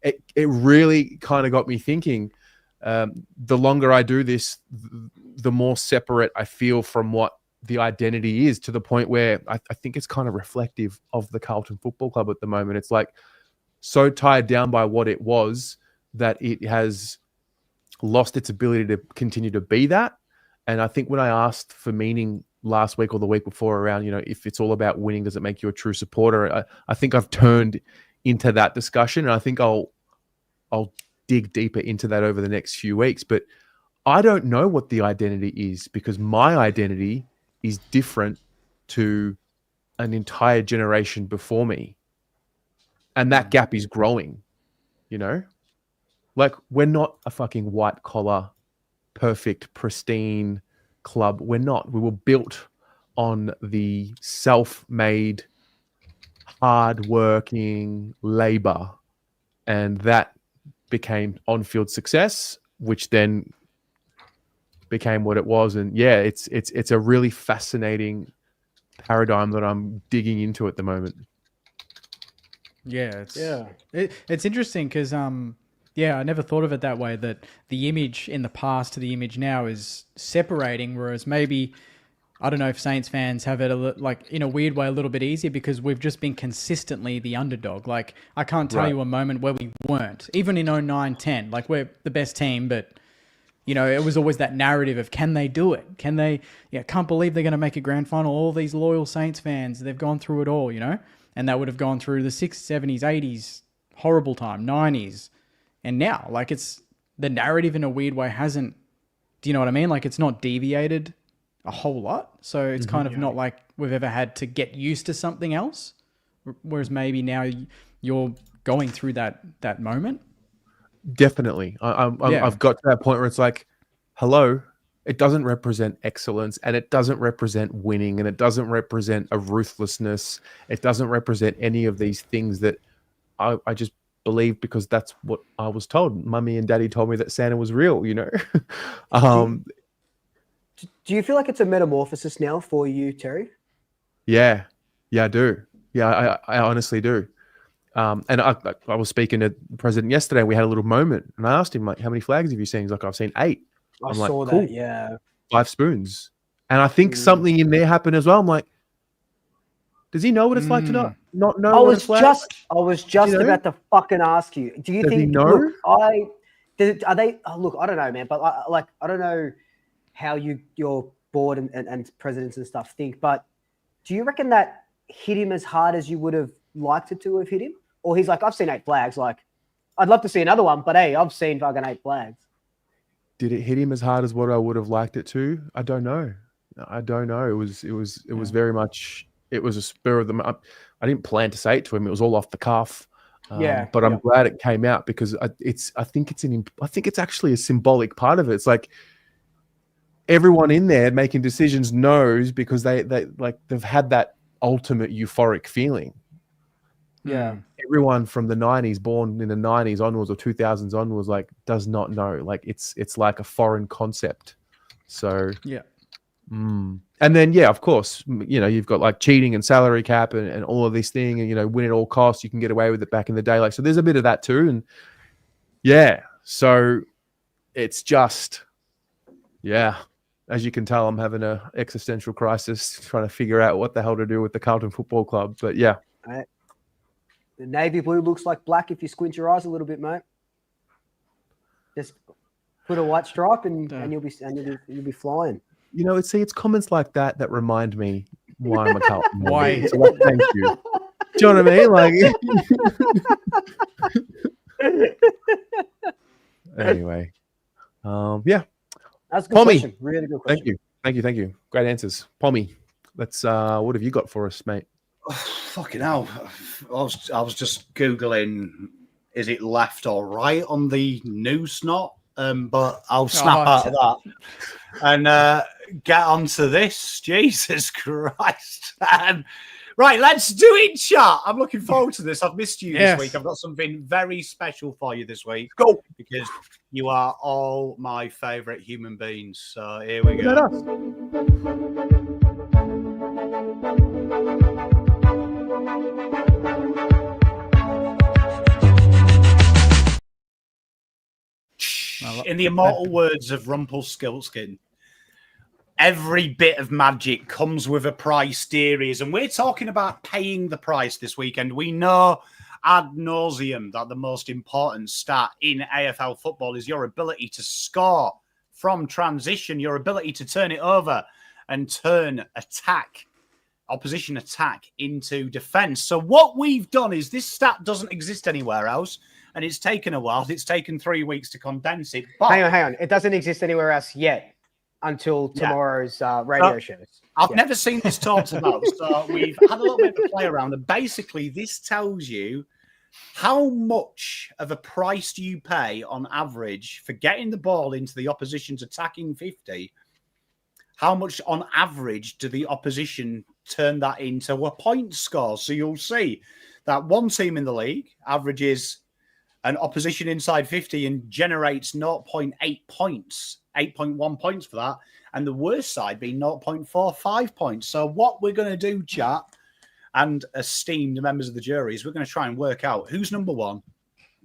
it really kind of got me thinking. The longer I do this, the more separate I feel from what the identity is, to the point where I think it's kind of reflective of the Carlton Football Club at the moment. It's like so tied down by what it was that it has lost its ability to continue to be that. And I think when I asked for meaning last week or the week before around, if it's all about winning, does it make you a true supporter? I think I've turned into that discussion, and I think I'll dig deeper into that over the next few weeks. But I don't know what the identity is, because my identity is different to an entire generation before me. And that gap is growing, Like, we're not a fucking white collar, perfect, pristine club. We're not. We were built on the self-made, hard-working labor. And that became on-field success, which then became what it was. And yeah, it's a really fascinating paradigm that I'm digging into at the moment. Yeah, it's interesting because I never thought of it that way, that the image in the past to the image now is separating, whereas maybe, I don't know if Saints fans have it in a weird way a little bit easier because we've just been consistently the underdog. Like, I can't tell you a moment where we weren't, even in 09-10, like we're the best team, but it was always that narrative of, can they do it? Can they, can't believe they're going to make a grand final. All these loyal Saints fans, they've gone through it all, and that would have gone through the 60s, 70s, 80s, horrible time, 90s. And now, like, it's the narrative in a weird way hasn't, do you know what I mean? Like, it's not deviated a whole lot. So it's kind of not like we've ever had to get used to something else. Whereas maybe now you're going through that moment. Definitely. I've got to that point where it's like, hello, it doesn't represent excellence, and it doesn't represent winning, and it doesn't represent a ruthlessness. It doesn't represent any of these things that I just believe, because that's what I was told. Mummy and Daddy told me that Santa was real, Do you feel like it's a metamorphosis now for you, Terry? Yeah, I do. Yeah, I honestly do. And I was speaking to the president yesterday, and we had a little moment, and I asked him, like, how many flags have you seen? He's like, I've seen 8. I saw that, yeah. 5 spoons. And I think something in there happened as well. I'm like, does he know what it's like to not know what it's like? I was just about to fucking ask you. Do you think he know? Look, are they? Oh, look, I don't know, man. But I don't know how your board and presidents and stuff think. But do you reckon that hit him as hard as you would have liked it to have hit him? Or he's like, I've seen 8 flags. Like, I'd love to see another one, but hey, I've seen fucking 8 flags. Did it hit him as hard as what I would have liked it to? I don't know. It was very much. It was a spur of the moment. I didn't plan to say it to him. It was all off the cuff. But I'm glad it came out, because I think it's actually a symbolic part of it. It's like everyone in there making decisions knows, because they've had that ultimate euphoric feeling. Yeah. Everyone from the 90s, born in the 90s onwards or 2000s onwards, like, does not know. Like, it's like a foreign concept. So and then of course, you've got like cheating and salary cap and all of these things, and win at all costs. You can get away with it back in the day. Like, so there's a bit of that too. And so it's just as you can tell, I'm having a existential crisis trying to figure out what the hell to do with the Carlton Football Club. But the navy blue looks like black if you squint your eyes a little bit, mate. Just put a white stripe and you'll be flying. It's comments like that remind me why I'm a Carlton. Why? So, like, thank you. Do you know what I mean? Like, anyway, that's a good Pommy. question. Really good question. Thank you. Great answers, Pommy. Let's. What have you got for us, mate? Oh, fucking hell! I was just googling, is it left or right on the new snot? But I'll snap out of that and get onto this. Jesus Christ! Right, let's do it, chat. I'm looking forward to this. I've missed you this week. I've got something very special for you this week. Go, because you are all my favourite human beings. So here we go. In the immortal words of Rumpelstiltskin, every bit of magic comes with a price, dearies. And we're talking about paying the price this weekend. We know ad nauseum that the most important stat in AFL football is your ability to score from transition, your ability to turn it over and turn opposition attack into defense. So what we've done is this stat doesn't exist anywhere else, and it's taken a while. It's taken 3 weeks to condense it. But hang on. It doesn't exist anywhere else yet until tomorrow's radio shows. I've never seen this talked about, so we've had a little bit of a play around. And basically, this tells you how much of a price do you pay on average for getting the ball into the opposition's attacking 50? How much on average do the opposition turn that into a point score? So you'll see that one team in the league averages an opposition inside 50 and generates 0.8 points, 8.1 points for that. And the worst side being 0.45 points. So what we're going to do, chat, and esteemed members of the jury, is we're going to try and work out who's number 1,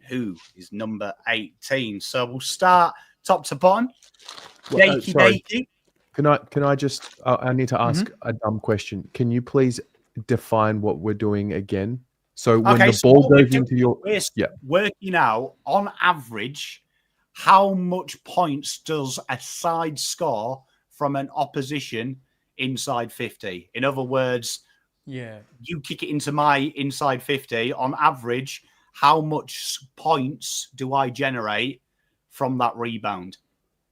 who is number 18. So we'll start top to bottom. Dakey. Can I just? I need to ask a dumb question. Can you please define what we're doing again? So when the ball goes into your, we're working out on average how much points does a side score from an opposition inside 50. In other words, you kick it into my inside 50. On average, how much points do I generate from that rebound?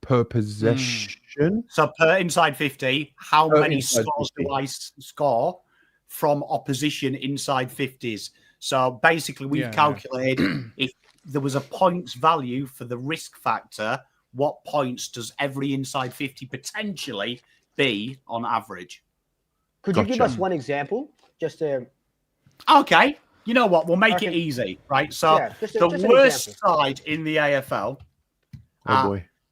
Per possession? So per inside 50, how many scores do I score from opposition inside 50s? So basically, we've calculated if there was a points value for the risk factor, what points does every inside 50 potentially be on average? Could you give us one example? Just to... Okay. You know what? We'll make it easy, right? So the worst side in the AFL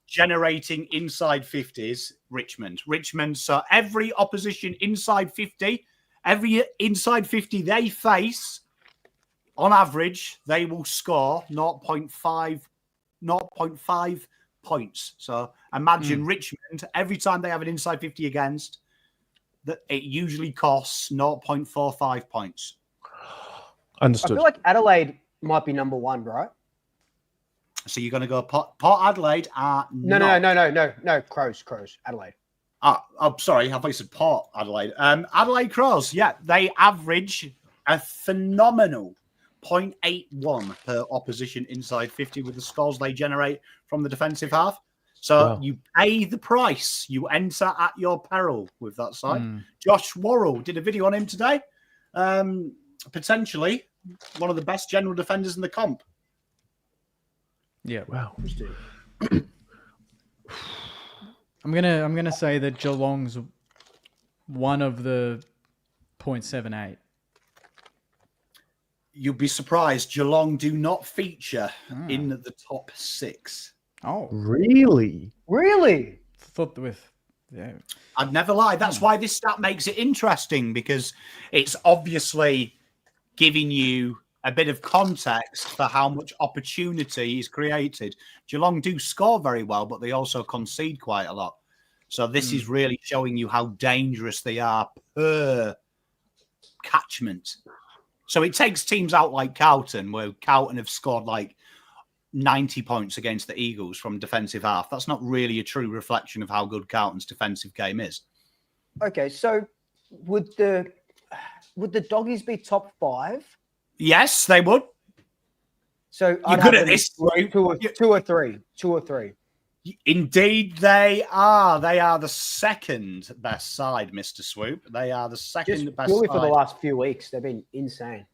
generating inside 50s, Richmond. So every opposition inside 50, every inside 50 they face, on average, they will score 0.5 points. So imagine Richmond, every time they have an inside 50 against, that it usually costs 0.45 points. Understood. I feel like Adelaide might be number 1, right? So you're going to go Port Adelaide? No. Crows. Adelaide. I'm sorry. I thought you said Port Adelaide. Adelaide Crows, they average a phenomenal 0.81 per opposition inside 50 with the scores they generate from the defensive half. So you pay the price. You enter at your peril with that side. Josh Worrell did a video on him today. Potentially one of the best general defenders in the comp. Yeah. Wow. I'm gonna say that Geelong's one of the 0.78. You'll be surprised. Geelong do not feature in the top 6. Oh, really? Really? Thought I'd never lie. That's why this stat makes it interesting, because it's obviously giving you a bit of context for how much opportunity is created. Geelong do score very well, but they also concede quite a lot. So this is really showing you how dangerous they are per catchment. So it takes teams out like Carlton, where Carlton have scored like 90 points against the Eagles from defensive half. That's not really a true reflection of how good Carlton's defensive game is. Okay, so would the Doggies be top 5? Yes, they would. So you're good at this. 2 or 3. Indeed, they are. They are the second best side, Mr. Swoop. They are the second best purely side. For the last few weeks, they've been insane.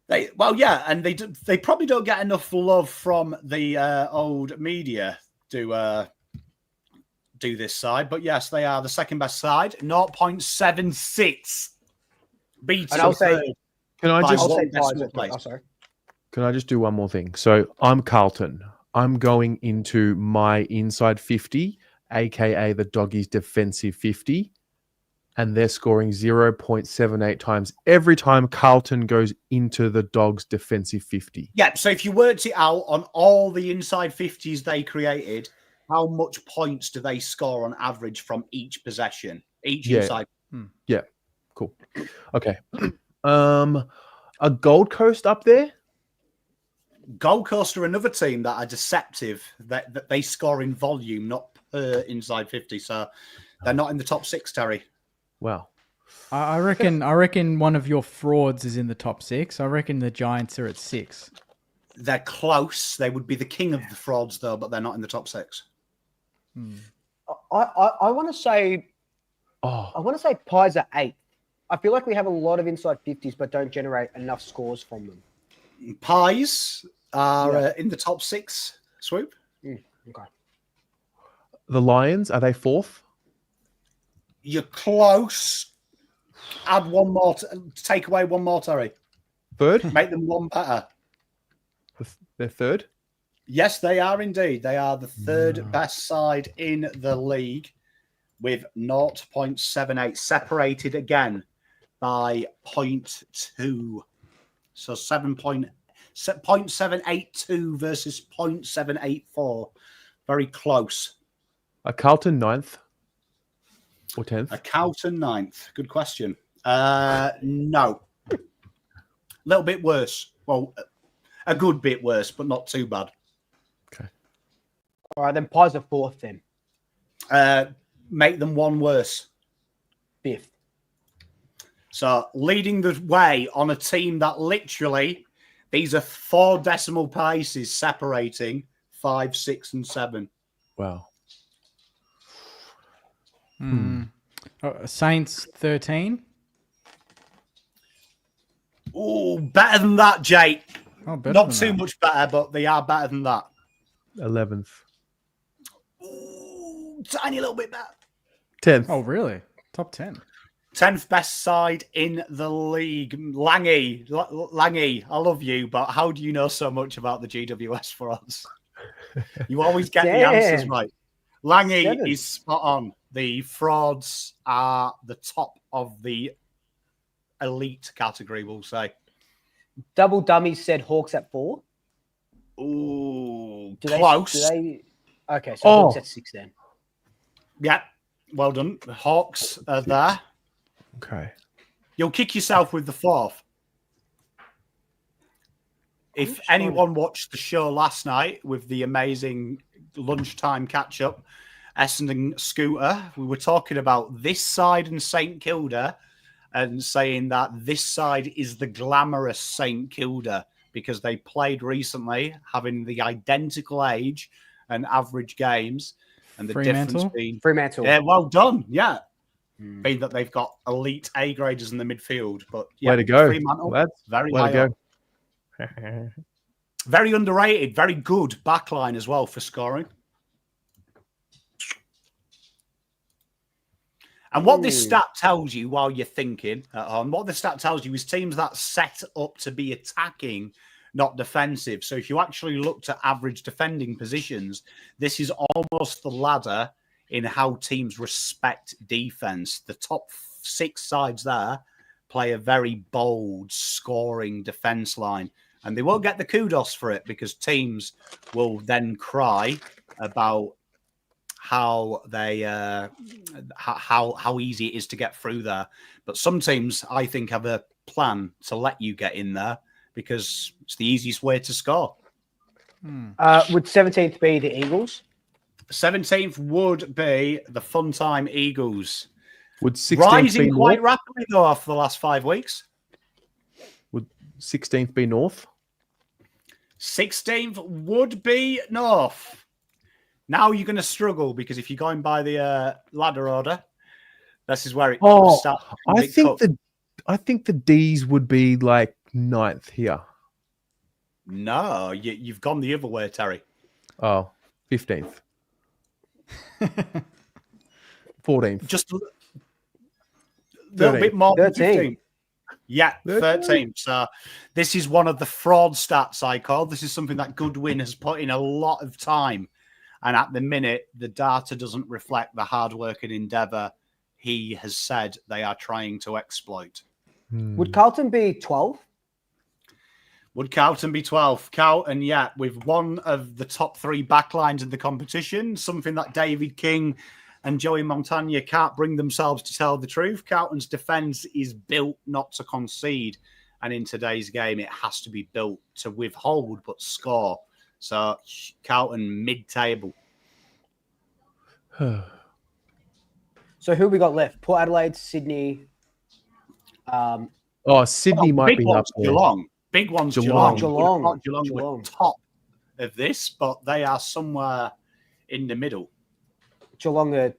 And they probably don't get enough love from the old media to do this side. But yes, they are the second best side. 0.76. Beats. And I'll say, can I just do one more thing? So I'm Carlton. I'm going into my inside 50, aka the Doggies defensive 50, and they're scoring 0.78 times every time Carlton goes into the Dogs defensive 50. Yeah, so if you worked it out on all the inside 50s they created, how much points do they score on average from each possession? Inside. Yeah, cool. Okay. A Gold Coast up there? Gold Coast are another team that are deceptive, that they score in volume, not per inside 50. So they're not in the top 6, Terry. Wow. I reckon one of your frauds is in the top 6. I reckon the Giants are at 6. They're close. They would be the king of the frauds, though, but they're not in the top 6. I want to say, Pies are 8. I feel like we have a lot of inside 50s, but don't generate enough scores from them. Pies are in the top 6, Swoop. Okay. The Lions, are they 4th? You're close. Add one more. Take away one more, Terry. 3rd? Make them one better. They're 3rd? Yes, they are indeed. They are the 3rd best side in the league with 0.78, separated again by 0.2. So 0.782 versus 0.784. Very close. Are Carlton 9th or 10th? A Carlton 9th. Good question. No. A little bit worse. Well, a good bit worse, but not too bad. Okay. All right, then Pies are 4th then. Make them one worse. 5th. So leading the way on a team that literally, these are 4 decimal places separating 5, 6, and 7. Wow. Saints 13. Oh, better than that, Jake. Oh, better Not than too that. much better, but they are better than that. 11th. Ooh, tiny little bit better. 10th. Oh, really? Top 10. 10th best side in the league. Langy, I love you, but how do you know so much about the GWS frauds? You always get the answers right. Langy 7. is spot on. The frauds are the top of the elite category, we'll say. Double Dummies said Hawks at 4. Ooh, Do close. Okay, so Hawks at 6 then. Yeah, well done. The Hawks are there. Okay. You'll kick yourself with the 4th. If anyone watched the show last night with the amazing lunchtime catch-up, Essendon Scooter, we were talking about this side and St Kilda and saying that this side is the glamorous St Kilda because they played recently, having the identical age and average games. And the difference being... Fremantle. Yeah, well done. Yeah. Being that they've got elite A graders in the midfield. But yeah, way to go. Fremantle, very way high to up. go. Very underrated, very good backline as well for scoring. And what this stat tells you while you're thinking at home, what the stat tells you is teams that set up to be attacking, not defensive. So if you actually looked at average defending positions, this is almost the ladder in how teams respect defense. The top 6 sides there play a very bold scoring defense line. And they won't get the kudos for it because teams will then cry about how they how easy it is to get through there. But some teams, I think, have a plan to let you get in there because it's the easiest way to score. Would 17th be the Eagles? 17th would be the Fun Time Eagles. Would 16th rising be quite North? rapidly though after the last 5 weeks. Would 16th be North? 16th would be North. Now you're going to struggle because if you're going by the ladder order, this is where it starts. I think the D's would be like 9th here. No, you've gone the other way, Terry. Oh, 15th. 14th. Just a little bit more than 15th. Yeah, 13th. So this is one of the fraud stats I call. This is something that Goodwin has put in a lot of time. And at the minute, the data doesn't reflect the hard work and endeavour he has said they are trying to exploit. Would Carlton be 12? Would Carlton be 12? Carlton, yeah, with one of the top 3 backlines in the competition, something that David King and Joey Montagna can't bring themselves to tell the truth. Carlton's defence is built not to concede. And in today's game, it has to be built to withhold but score. So Carlton mid-table. So who we got left? Port Adelaide, Sydney. Sydney might be up there. Geelong. Big one's Geelong. Geelong were top of this, but they are somewhere in the middle. Geelong are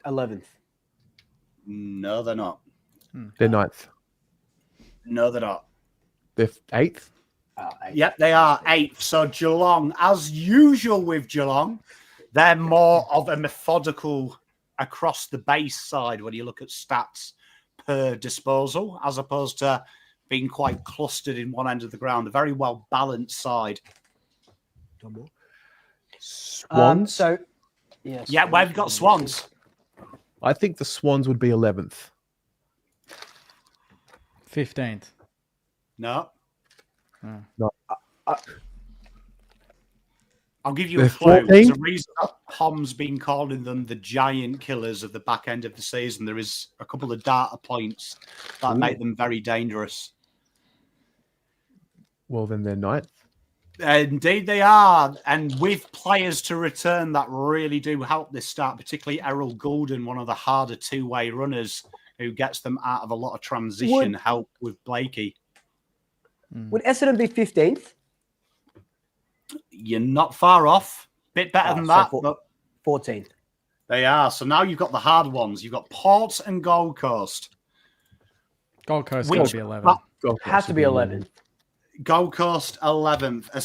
11th. No, they're not. They're 9th. No, they're not. They're 8th. 8th. Yep, they are 8th. So Geelong, as usual with Geelong, they're more of a methodical across the base side when you look at stats per disposal, as opposed to being quite clustered in one end of the ground. A very well balanced side. Swans. Yeah, we've got Swans. I think the Swans would be 11th. 15th. No. No. I'll give you a They're clue. 14? There's a reason that Tom's been calling them the giant killers of the back end of the season. There is a couple of data points that make them very dangerous. Well, then they're 9th. Indeed, they are. And with players to return that really do help this start, particularly Errol Goulden, one of the harder two-way runners who gets them out of a lot of transition, help with Blakey. Would Essendon be 15th? You're not far off. Bit better than that. But 14th. They are. So now you've got the hard ones. You've got Port and Gold Coast. Gold Coast will be 11. Has to be 11th. Gold Coast 11th. A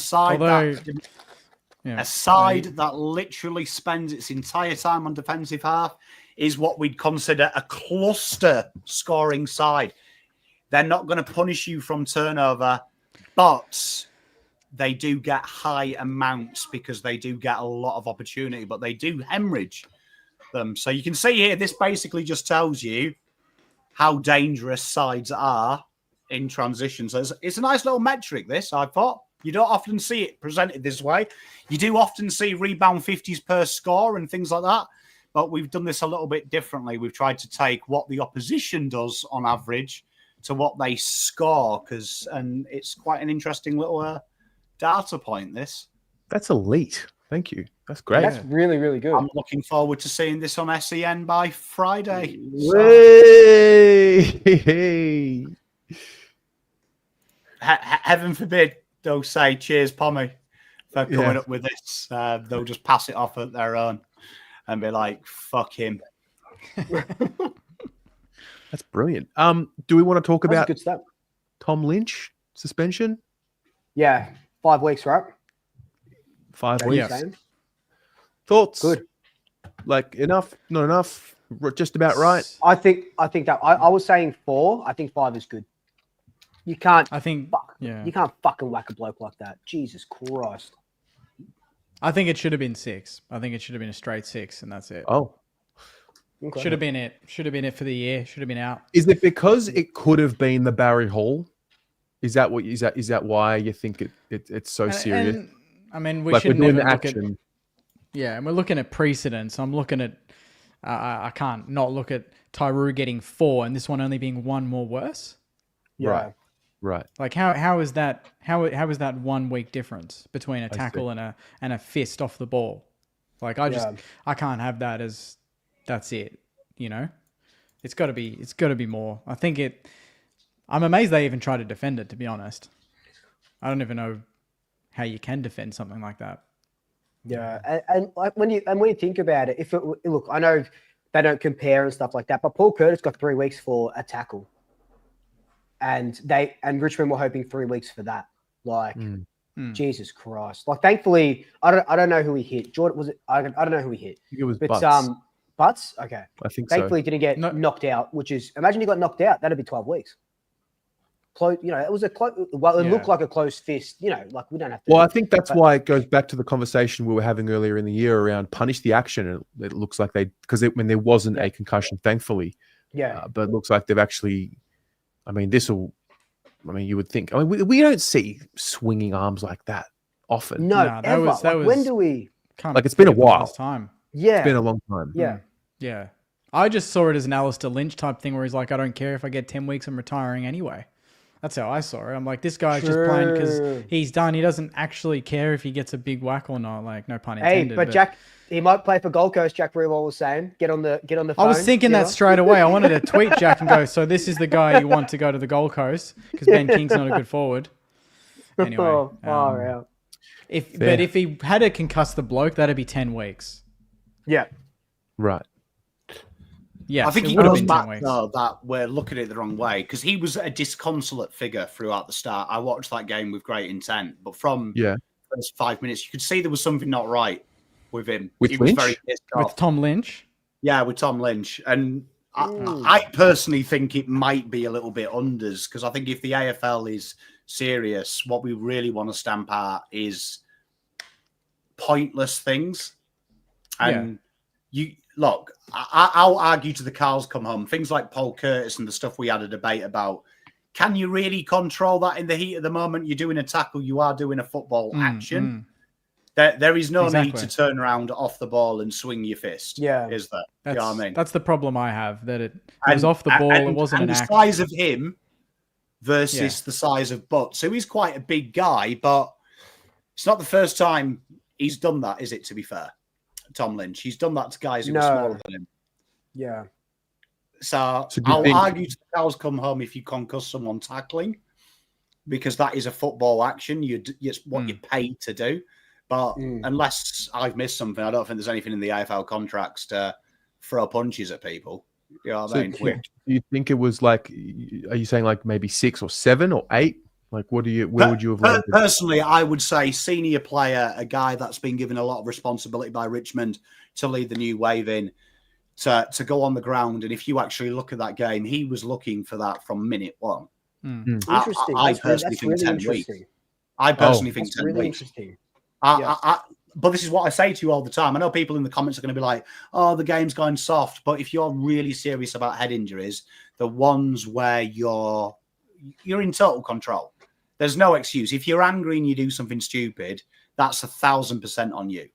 side that literally spends its entire time on defensive half is what we'd consider a cluster scoring side. They're not going to punish you from turnover, but they do get high amounts because they do get a lot of opportunity, but they do hemorrhage them. So you can see here, this basically just tells you how dangerous sides are in transition. So it's a nice little metric, this, I thought. You don't often see it presented this way. You do often see rebound 50s per score and things like that, but we've done this a little bit differently. We've tried to take what the opposition does on average to what they score, and it's quite an interesting little data point, this. That's elite. Thank you. That's great. That's really, really good. I'm looking forward to seeing this on SEN by Friday. Hey! Heaven forbid they'll say cheers, Pommy, for coming up with this. They'll just pass it off at their own and be like, fuck him. That's brilliant. Do we want to talk about good stuff. Tom Lynch suspension? Yeah, 5 weeks, right? 5 weeks. Yes. Thoughts? Good. Like enough? Not enough? Just about right? I think that I was saying 4. I think 5 is good. You can't. I think. You can't fucking whack a bloke like that. Jesus Christ. I think it should have been 6. I think it should have been a straight 6, and that's it. Oh. Okay. Should have been it. Should have been it for the year. Should have been out. Is it because it could have been the Barry Hall? Is that why you think it's so serious? And, I mean, we like shouldn't we're doing even the look action. at. Yeah, and we're looking at precedents. I'm looking at. I can't not look at Tyroo getting 4 and this one only being 1 more worse. Yeah. Right. Like how is that? How is that 1 week difference between a tackle and a fist off the ball? Like I can't have that as that's it. You know, it's got to be more. I think it. I'm amazed they even try to defend it. To be honest, I don't even know how you can defend something like that. Yeah, and like when you think about it, look, I know they don't compare and stuff like that, but Paul Curtis got 3 weeks for a tackle, and Richmond were hoping 3 weeks for that. Like, Jesus Christ! Like, thankfully, I don't know who he hit. Jordan was it? I don't know who he hit. I think it was but Butts. Butts. Okay, I think thankfully he didn't get knocked out. Which is, imagine he got knocked out. That'd be 12 weeks. Close, it was a close. Well, it looked like a close fist. Like we don't have to. Well, I think that's why it goes back to the conversation we were having earlier in the year around punish the action. And it looks like when there wasn't a concussion, thankfully. Yeah. But it looks like they've actually. I mean, you would think. I mean, we don't see swinging arms like that often. No, ever. When do we? Like, it's been a while. Last time. Yeah. It's been a long time. Yeah. Yeah. I just saw it as an Alistair Lynch type thing where he's like, I don't care if I get 10 weeks, I'm retiring anyway. That's how I saw it. I'm like, this guy's just playing because he's done. He doesn't actually care if he gets a big whack or not. Like, no pun intended. Hey, but Jack, he might play for Gold Coast. Jack Rewall was saying, get on the phone. I was thinking that straight away. I wanted to tweet Jack and go, so this is the guy you want to go to the Gold Coast because Ben King's not a good forward. Anyway, But if he had to concuss the bloke, that'd be 10 weeks. Yeah. Right. Yeah, I think it he would have goes been back 10 weeks. though that we're looking at it the wrong way because he was a disconsolate figure throughout the start. I watched that game with great intent, but from the first 5 minutes, you could see there was something not right with him. With he Lynch? was very pissed off. With Tom Lynch? Yeah, with Tom Lynch. And I personally think it might be a little bit unders because I think if the AFL is serious, what we really want to stamp out is pointless things. And look, I'll argue to the cows come home. Things like Paul Curtis and the stuff we had a debate about. Can you really control that in the heat of the moment? You're doing a tackle, you are doing a football action. There is no need to turn around off the ball and swing your fist. Yeah. Is there? That's, you know what I mean? That's the problem I have, that it was off the ball. It wasn't an the act. size of him versus the size of Butt. So he's quite a big guy, but it's not the first time he's done that, is it, to be fair? Tom Lynch. He's done that to guys who were smaller than him. Yeah. So I'll argue to the cows come home if you concuss someone tackling, because that is a football action. It's what you're paid to do. But unless I've missed something, I don't think there's anything in the AFL contracts to throw punches at people. You know what I mean? Do you think it was like, are you saying like maybe 6 or 7 or 8? Like, where would you have landed? Personally, I would say senior player, a guy that's been given a lot of responsibility by Richmond to lead the new wave in, to go on the ground. And if you actually look at that game, he was looking for that from minute one. Interesting. I personally think 10 weeks. I personally think 10 really weeks. Interesting. But this is what I say to you all the time. I know people in the comments are going to be like, oh, the game's going soft. But if you're really serious about head injuries, the ones where you're in total control, there's no excuse. If you're angry and you do something stupid, that's 1,000% on you,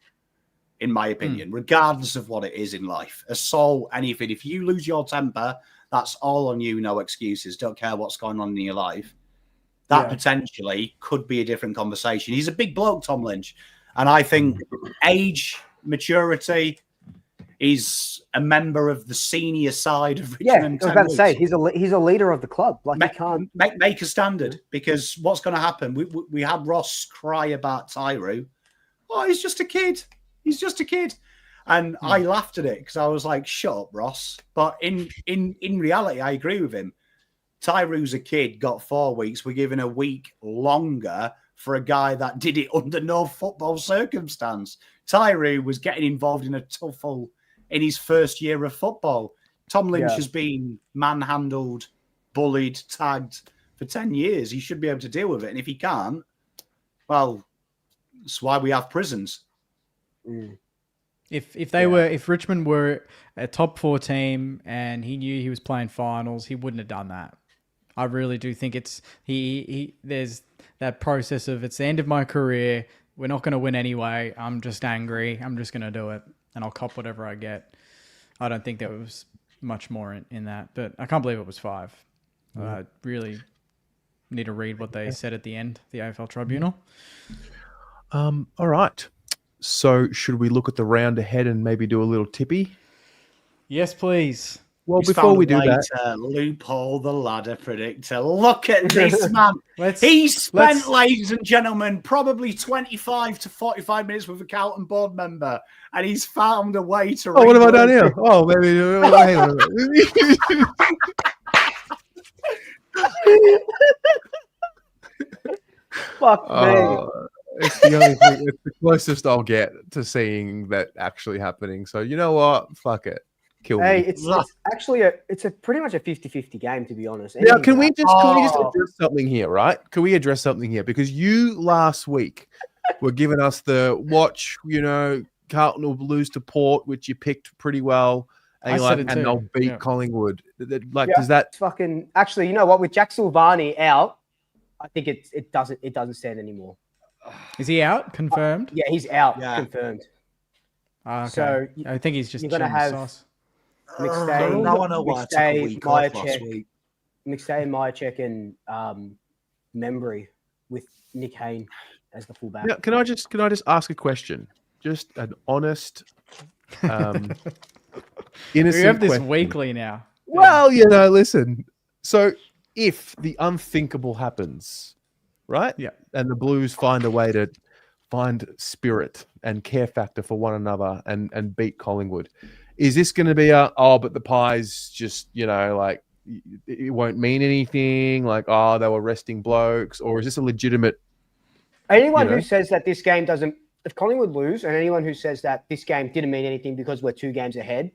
in my opinion, regardless of what it is in life. Assault, anything. If you lose your temper, that's all on you. No excuses. Don't care what's going on in your life. That potentially could be a different conversation. He's a big bloke, Tom Lynch. And I think age, maturity, is a member of the senior side of Richmond. I was about to say, he's a leader of the club. Like, he can't make a standard, because what's going to happen? We had Ross cry about Tyree. Oh, he's just a kid. He's just a kid. And I laughed at it because I was like, shut up, Ross. But in reality, I agree with him. Tyrue's a kid, got 4 weeks. We're giving a week longer for a guy that did it under no football circumstance. Tyree was getting involved in a tuffle in his first year of football. Tom Lynch has been manhandled, bullied, tagged for 10 years. He should be able to deal with it. And if he can't, well, that's why we have prisons. If Richmond were a top 4 team and he knew he was playing finals, he wouldn't have done that. I really do think there's that process of, it's the end of my career. We're not going to win anyway. I'm just angry. I'm just going to do it, and I'll cop whatever I get. I don't think there was much more in that, but I can't believe it was 5. I really need to read what they said at the end, the AFL Tribunal. All right. So should we look at the round ahead and maybe do a little tippy? Yes, please. Well, before we do that, loophole the ladder predictor. Look at this man. He spent, ladies and gentlemen, probably 25 to 45 minutes with a Carlton board member, and he's found a way to. Oh, what have I done here? Oh, maybe. Hang on a minute. Fuck me. It's the only thing. It's the closest I'll get to seeing that actually happening. So you know what? Fuck it. Kill me. Hey, it's actually it's a pretty much a 50-50 game, to be honest. Now, can we just address something here, right? Can we address something here? Because you last week were giving us the watch, Carlton will lose to Port, which you picked pretty well, and they'll beat Collingwood. Does that fucking actually? You know what? With Jack Silvani out, I think it doesn't stand anymore. Is he out? Confirmed? Yeah, he's out. Confirmed. Okay. So I think he's just you're going to have no one knows why I took a week off last week. McStay, Myercheck, and memory with Nick Hayne as the fullback. Now, can I just ask a question? Just an honest, innocent We have this question. weekly now. Well, listen. So if the unthinkable happens, right? Yeah. And the Blues find a way to find spirit and care factor for one another and beat Collingwood, is this going to be but the Pies just, like it won't mean anything? Like, they were resting blokes, or is this a legitimate? Anyone who says that this game doesn't, if Collingwood lose, and anyone who says that this game didn't mean anything because we're 2 games ahead,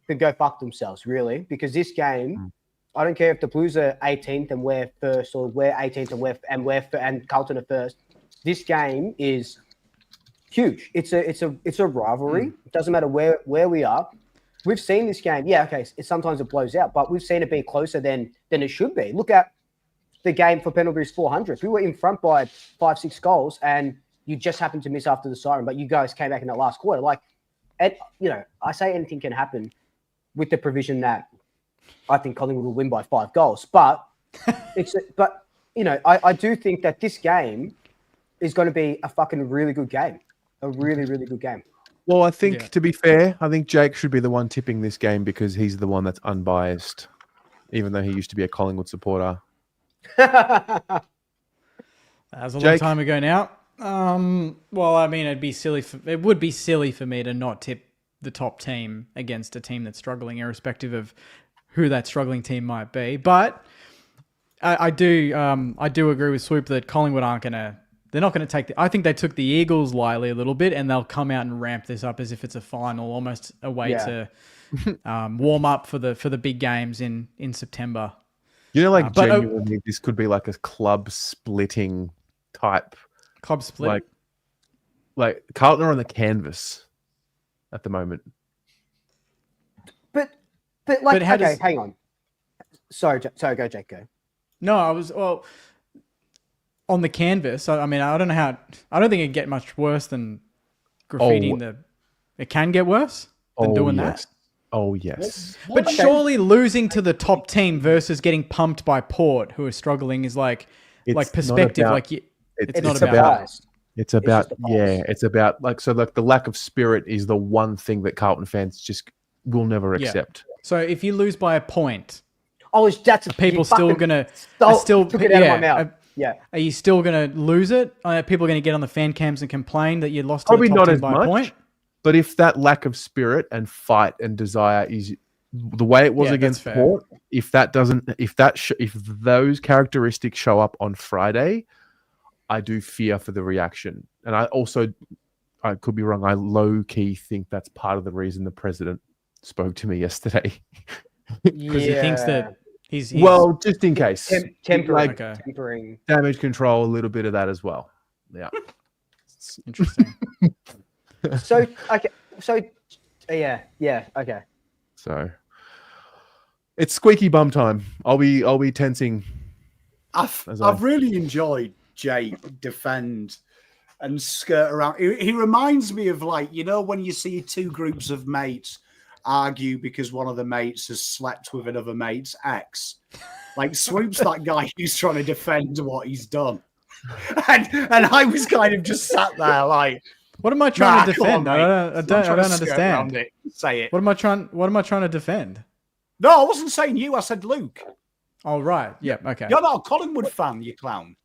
can go fuck themselves, really. Because this game, I don't care if the Blues are 18th and we're first, or we're 18th and Carlton are first. This game is huge. It's a rivalry. It doesn't matter where we are. We've seen this game. Yeah, okay. Sometimes it blows out, but we've seen it be closer than it should be. Look at the game for Pendlebury's 400s. We were in front by 5-6 goals, and you just happened to miss after the siren, but you guys came back in that last quarter. Like, I say anything can happen with the provision that I think Collingwood will win by 5 goals. But I do think that this game is going to be a fucking really good game. A really, really good game. Well, I think, to be fair, I think Jake should be the one tipping this game because he's the one that's unbiased, even though he used to be a Collingwood supporter. That was a long time ago now. Well, I mean, it would be silly for me to not tip the top team against a team that's struggling, irrespective of who that struggling team might be. But I do agree with Swoop that Collingwood they're not going to take I think they took the Eagles lightly a little bit, and they'll come out and ramp this up as if it's a final, almost a way to warm up for the big games in September. Genuinely, this could be like a club splitting type. Club split? Like Carlton are on the canvas at the moment. But hang on. Sorry, go, Jake, go. No, I was, on the canvas. I mean, I don't think it'd get much worse than graffitiing it can get worse than doing that. Oh, yes. But surely losing to the top team versus getting pumped by Port, who are struggling, is like perspective. It's not about. It's about the lack of spirit is the one thing that Carlton fans just will never accept. So if you lose by a point, people still gonna took it out of my mouth. Are you still gonna lose it? Are people gonna get on the fan cams and complain that you lost Probably to the top not team as by much, a point? But if that lack of spirit and fight and desire is the way it was against Port, if those characteristics show up on Friday, I do fear for the reaction. And I could be wrong, I low-key think that's part of the reason the president spoke to me yesterday. Because he thinks that he's just in case. Tempering. Damage control, a little bit of that as well. Yeah. Interesting. Okay. So it's squeaky bum time. I'll be tensing. I've really enjoyed Jay defend and skirt around. He reminds me of when you see 2 groups of mates argue because one of the mates has slept with another mate's ex. Like Swoop's that guy who's trying to defend what he's done, and I was kind of just sat there like. What am I trying to defend? I don't understand. Say it. What am I trying to defend? No, I wasn't saying you. I said Luke. Oh, right. Yeah. Okay. You're not a Collingwood fan, you clown.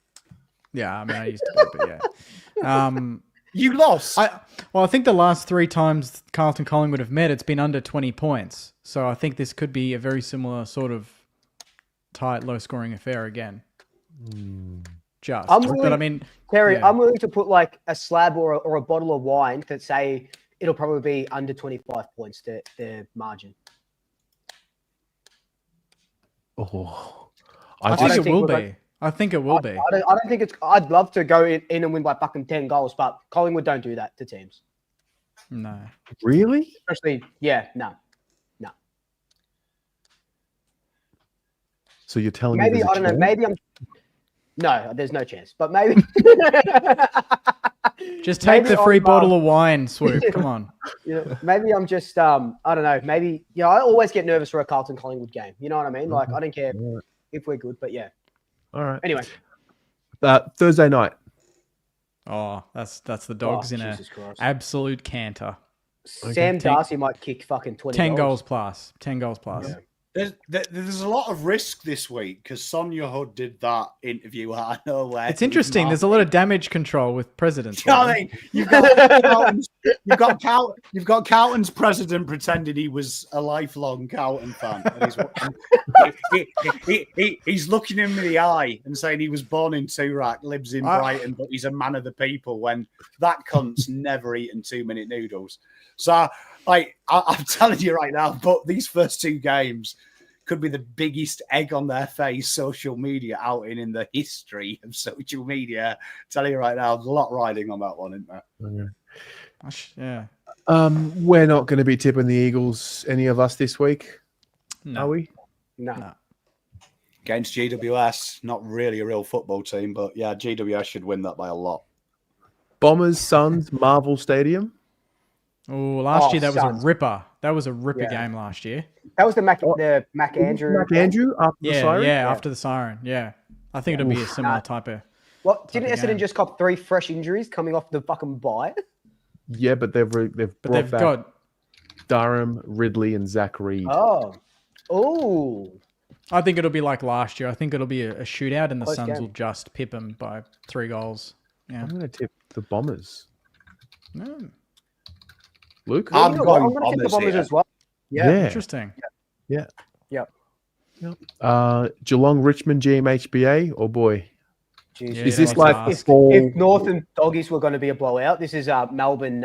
Yeah. I mean, I used to be, but yeah. You lost. I think the last 3 times Carlton Collingwood have met, it's been under 20 points. So I think this could be a very similar sort of tight, low-scoring affair again. Terry, I'm willing to put like a slab or a bottle of wine to say it'll probably be under 25 points, the margin. I think it will be. I think it will be. I don't think it's. I'd love to go in and win by fucking 10 goals, but Collingwood don't do that to teams. No. Really? Especially, no. So you're telling me? Maybe I don't know. Maybe I'm. No, there's no chance. But maybe. Just take the free bottle of wine, Swoop. Come on. Maybe I'm just. I don't know. Maybe I always get nervous for a Carlton Collingwood game. You know what I mean? Like I don't care if we're good, but yeah. All right. Anyway, Thursday night. Oh, that's the Dogs in a Jesus Christ. absolute canter. Sam Darcy might kick fucking 20 10 goals. goals plus. 10 goals plus. Yeah. There's a lot of risk this week because Sonia Hood did that interview out of nowhere. It's interesting. There's a lot of damage control with presidents. You know what I mean? You've got Carlton's president pretending he was a lifelong Carlton fan. And he's looking him in the eye and saying he was born in Toorak, lives in Brighton, but he's a man of the people, when that cunt's never eaten 2-minute noodles. So, I'm telling you right now, but these first two games could be the biggest egg on their face social media outing in the history of social media. I'm telling you right now, there's a lot riding on that one, isn't there? Yeah. We're not going to be tipping the Eagles, any of us, this week. No. Are we? No. Against GWS, not really a real football team, but yeah, GWS should win that by a lot. Bombers, Suns, Marvel Stadium. Oh, last year that was Suns. a ripper. That was a ripper game last year. That was the Mac Andrew. Mac Andrew after the siren? Yeah, after the siren. Yeah. I think it'll be a similar type of. What? Didn't type of Essendon game. just cop 3 fresh injuries coming off the fucking bye? Yeah, but they've brought back got. Durham, Ridley, and Zach Reed. Oh. I think it'll be like last year. I think it'll be a shootout, and the Close Suns game. will just pip them by 3 goals. Yeah. I'm going to tip the Bombers. No. Luke? I'm You know going what? I'm going to tip the Bombers Bombers here. as well. Yeah. Interesting. Geelong, Richmond, GMHBA. Oh boy. Jeez. Yeah, Is this that's like fast. fall? If North and Doggies were going to be a blowout, this is Melbourne.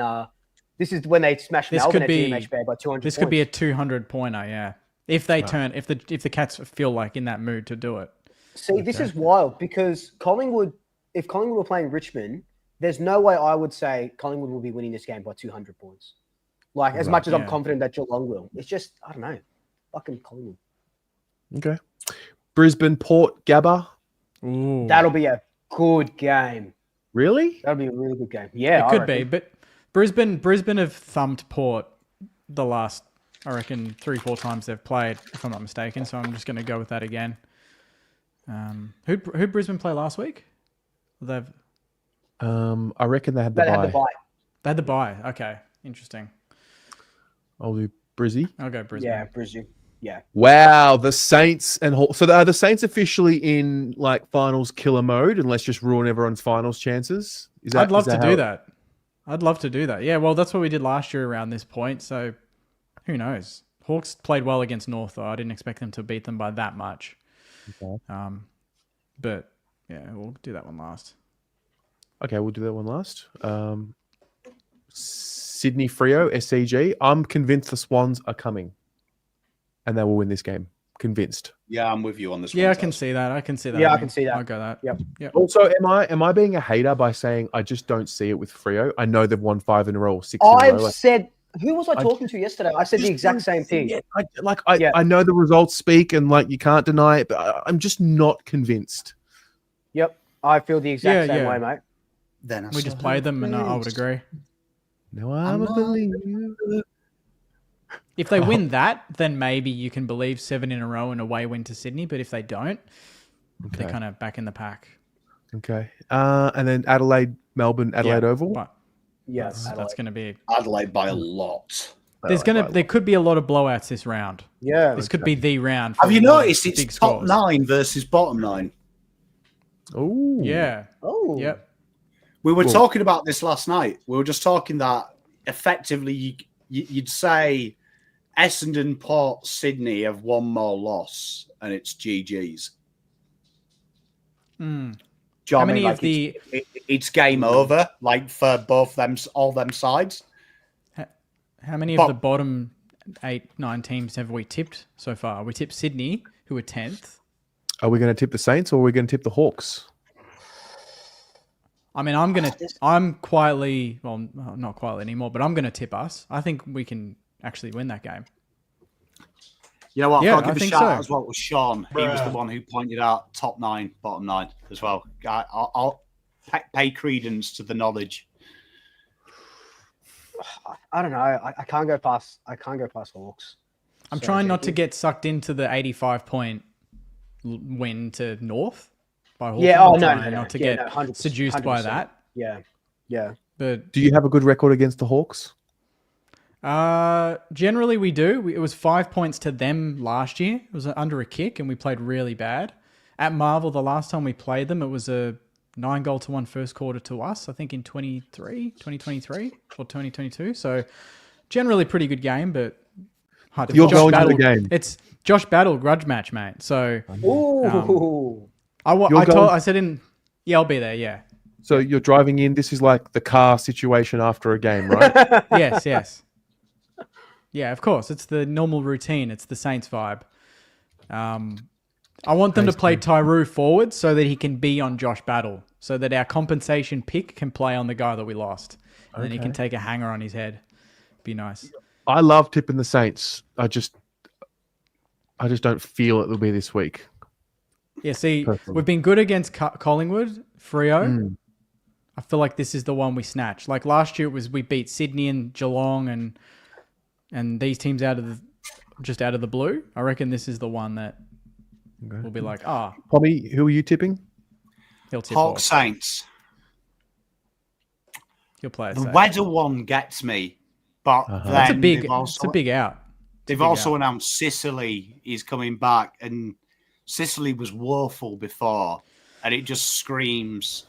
This is when they smashed This Melbourne could at be- GMHB by 200 This points. could be a 200-pointer, yeah. If they turn, if the Cats feel like in that mood to do it. See, this is wild because if Collingwood were playing Richmond, there's no way I would say Collingwood will be winning this game by 200 points. Like, as much as I'm yeah. confident that Geelong will. It's just, I don't know. Fucking Collingwood. Okay. Brisbane, Port, Gabba. Ooh. That'll be a good game. Really? That'll be a really good game. Yeah, It I could reckon. be, but Brisbane have thumped Port the last, I reckon, 3-4 times they've played, if I'm not mistaken. So I'm just going to go with that again. Who Brisbane play last week? They've I reckon they had They had the bye. They had the bye. Okay, interesting. I'll do Brizzy. I'll go Brisbane. Yeah, Brisbane. Yeah. Wow, the Saints and so are the Saints officially in like finals killer mode, and let's just ruin everyone's finals chances? I'd love to do that. I'd love to do that. Yeah, well, that's what we did last year around this point. So who knows? Hawks played well against North, though. I didn't expect them to beat them by that much. Okay. But yeah, we'll do that one last. Okay, we'll do that one last. Sydney Freo, SCG. I'm convinced the Swans are coming, and they will win this game. Convinced. Yeah, I'm with you on this one. Yeah, I can see that. I can see that. Yeah, I can see that. I'll go that. Yep. Also, am I being a hater by saying I just don't see it with Freo? I know they've won 5 in a row, 6 in a row. I've Like, said, who was I talking to yesterday? I said the exact same thing. Yeah, I know the results speak, and like you can't deny it, but I'm just not convinced. Yep. I feel the exact Yeah, same yeah. way, mate. Then We just played them, and I would agree. No, I'm a believer. If they win that, then maybe you can believe 7 in a row and away win to Sydney. But if they don't, they're kind of back in the pack. Okay. And then Adelaide, Melbourne, Adelaide Oval. But Yeah, that's going to be. Adelaide by a lot. There could be a lot of blowouts this round. Yeah. This could be the round. Have you for noticed big it's top scores. 9 versus bottom 9? Oh. Yeah. Oh. Yep. We were talking about this last night. We were just talking that effectively you'd say Essendon, Port, Sydney have one more loss, and it's GG's. Do you know what I How mean? many Like of the it's game over, like for both them, all them sides. how many of the bottom 8-9 teams have we tipped so far? We tipped Sydney, who are 10th. Are we going to tip the Saints or are we going to tip the Hawks? I mean, I'm quietly, well, not quietly anymore, but I'm going to tip us. I think we can actually win that game. You know what? Yeah, I'll give I a think shout so. out as well to Sean. He was the one who pointed out top 9, bottom 9 as well. I'll pay credence to the knowledge. I don't know. I can't go past Hawks. I'm So trying not to tricky. get sucked into the 85-point win to North by Hawthorn. Yeah. Oh, no, Not to yeah, get 100%, seduced by 100%. that. Yeah. But Do you have a good record against the Hawks? generally we do. It was 5 points to them last year. It was under a kick, and we played really bad. At Marvel, the last time we played them, it was a 9-1 first quarter to us, I think in 2023 or 2022. So generally pretty good game, but hard to You're Josh going to the Battle- game. It's Josh Battle grudge match, mate. So Ooh. I said in, yeah, I'll be there. Yeah. So you're driving in. This is like the car situation after a game, right? Yes. Yeah, of course. It's the normal routine. It's the Saints vibe. I want them to play Tyroo forward so that he can be on Josh Battle, so that our compensation pick can play on the guy that we lost. And then he can take a hanger on his head. Be nice. I love tipping the Saints. I just don't feel it will be this week. Yeah, see, Personally. we've been good against Collingwood, Freo. I feel like this is the one we snatch. Like last year, it was we beat Sydney and Geelong and these teams out of the blue. I reckon this is the one that will be like, Tommy, who are you tipping? he'll tip Hawk off. Saints. He'll play it The safe. weather one gets me, but It's a then big, they've also, it's a big out. they've also announced Sicily is coming back, and Sicily was woeful before, and it just screams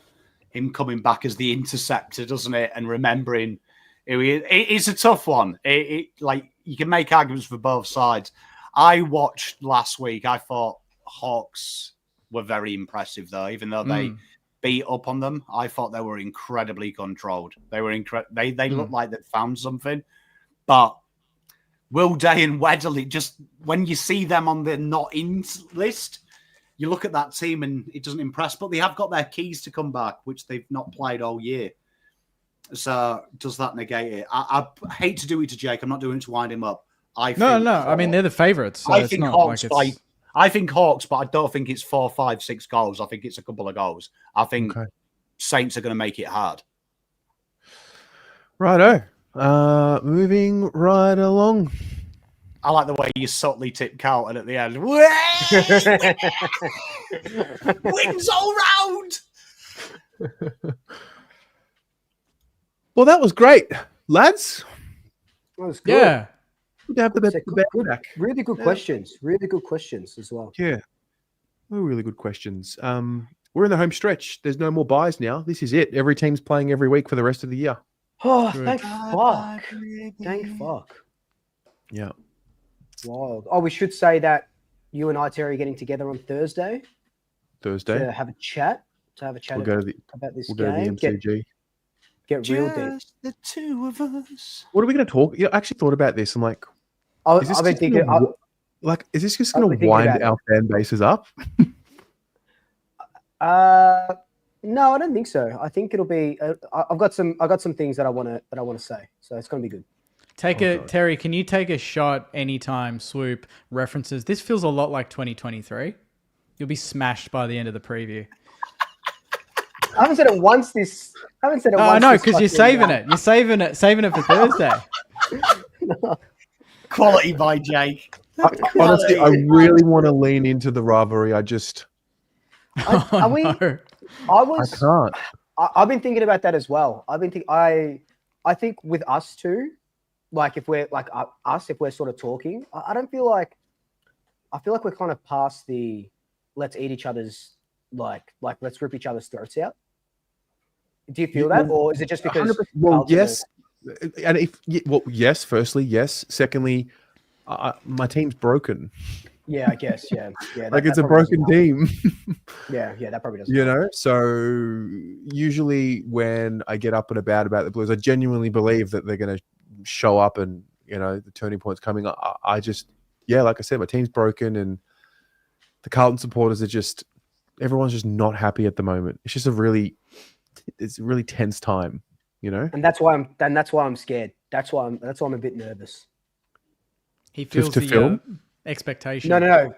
him coming back as the interceptor, doesn't it? And remembering who he is. It's a tough one. Like you can make arguments for both sides. I watched last week. I thought Hawks were very impressive, though, even though they beat up on them. I thought they were incredibly controlled. They were They looked like they'd found something. But Will Day and Weddle, just when you see them on the not in list, you look at that team and it doesn't impress. But they have got their keys to come back, which they've not played all year. So does that negate it? I hate to do it to Jake. I'm not doing it to wind him up. No. I mean, they're the favourites. So I think Hawks I think Hawks, but I don't think it's 4, 5, 6 goals. I think it's a couple of goals. I think Saints are going to make it hard. Righto. Moving right along. I like the way you subtly tip Carlton at the end. Wins all round. Well, that was great, lads. That was good. Yeah. Good to have the best back. Really good questions. Really good questions as well. Yeah. Oh, really good questions. We're in the home stretch. There's no more buys now. This is it. Every team's playing every week for the rest of the year. Oh, Good. thank fuck. Thank fuck. Yeah. Wild. Oh, we should say that you and I, Terry, are getting together on Thursday Thursday. to have a chat. We'll go to the about this we'll go to the game. MCG. Get real deep. Just the two of us. What are we going to talk? Yeah, I actually thought about this. I'm like, I've is this been just thinking. is this just I've going been to thinking wind about our fan bases up? No, I don't think so. I think it'll be. I've got some things that I want to say. So it's going to be good. Terry, can you take a shot anytime Swoop references? This feels a lot like 2023. You'll be smashed by the end of the preview. I haven't said it once. I know, because you're saving it. You're saving it for Thursday. Quality by Jake. Honestly, I really want to lean into the rivalry. I just, No. I can't. I've been thinking about that as well. I think with us too, like if we're like us, if we're sort of talking, I don't feel like. I feel like we're kind of past the let's eat each other's like let's rip each other's throats out. Do you feel that, or is it just because? 100%. Well, yes, and yes. Firstly, yes. Secondly, my team's broken. Yeah, I guess. Yeah. Like it's a broken team. Yeah, that probably doesn't. You know, so usually when I get up and about the Blues, I genuinely believe that they're going to show up and the turning point's coming. I just, like I said, my team's broken and the Carlton supporters are just, everyone's just not happy at the moment. It's just it's a really tense time, And that's why I'm scared. That's why I'm a bit nervous. He feels to the film? Expectation. No.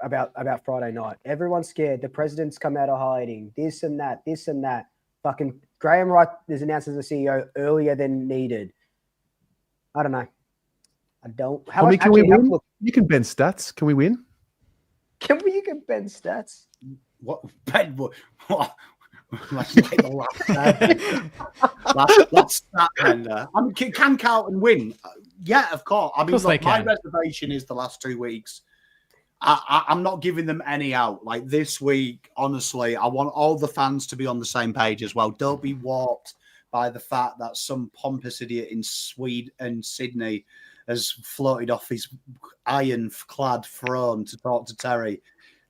About Friday night. Everyone's scared. The president's come out of hiding. This and that. Fucking Graham Wright is announced as a CEO earlier than needed. I don't know. I don't. Can we win? You can bend stats. Can we win? Can we You can bend stats. What? Ben, what? Last stat bender. Can Carlton win? Yeah, of course. I mean, look, my reservation is the last 2 weeks. I'm not giving them any out. Like this week, honestly, I want all the fans to be on the same page as well. Don't be warped by the fact that some pompous idiot in Sweden and Sydney has floated off his iron-clad throne to talk to Terry.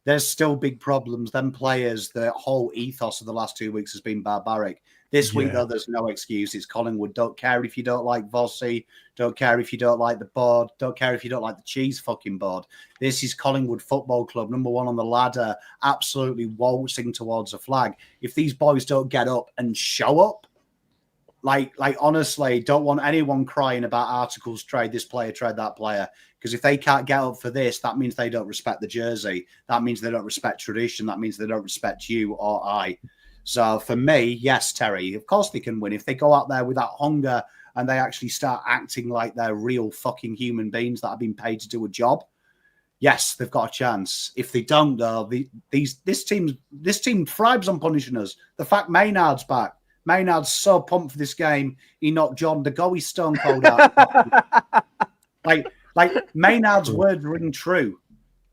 There's still big problems. Them players, the whole ethos of the last 2 weeks has been barbaric. This week, though, there's no excuses. Collingwood don't care if you don't like Vossi, don't care if you don't like the board, don't care if you don't like the cheese fucking board. This is Collingwood Football Club, number one on the ladder, absolutely waltzing towards a flag. If these boys don't get up and show up, like honestly, don't want anyone crying about articles, trade this player, trade that player. Because if they can't get up for this, that means they don't respect the jersey. That means they don't respect tradition. That means they don't respect you or I. So for me, yes, Terry, of course they can win. If they go out there with that hunger and they actually start acting like they're real fucking human beings that have been paid to do a job, yes, they've got a chance. If they don't, though, this team thrives on punishing us. The fact Maynard's back. Maynard's so pumped for this game, he knocked John de Goey stone cold out. like Maynard's words ring true.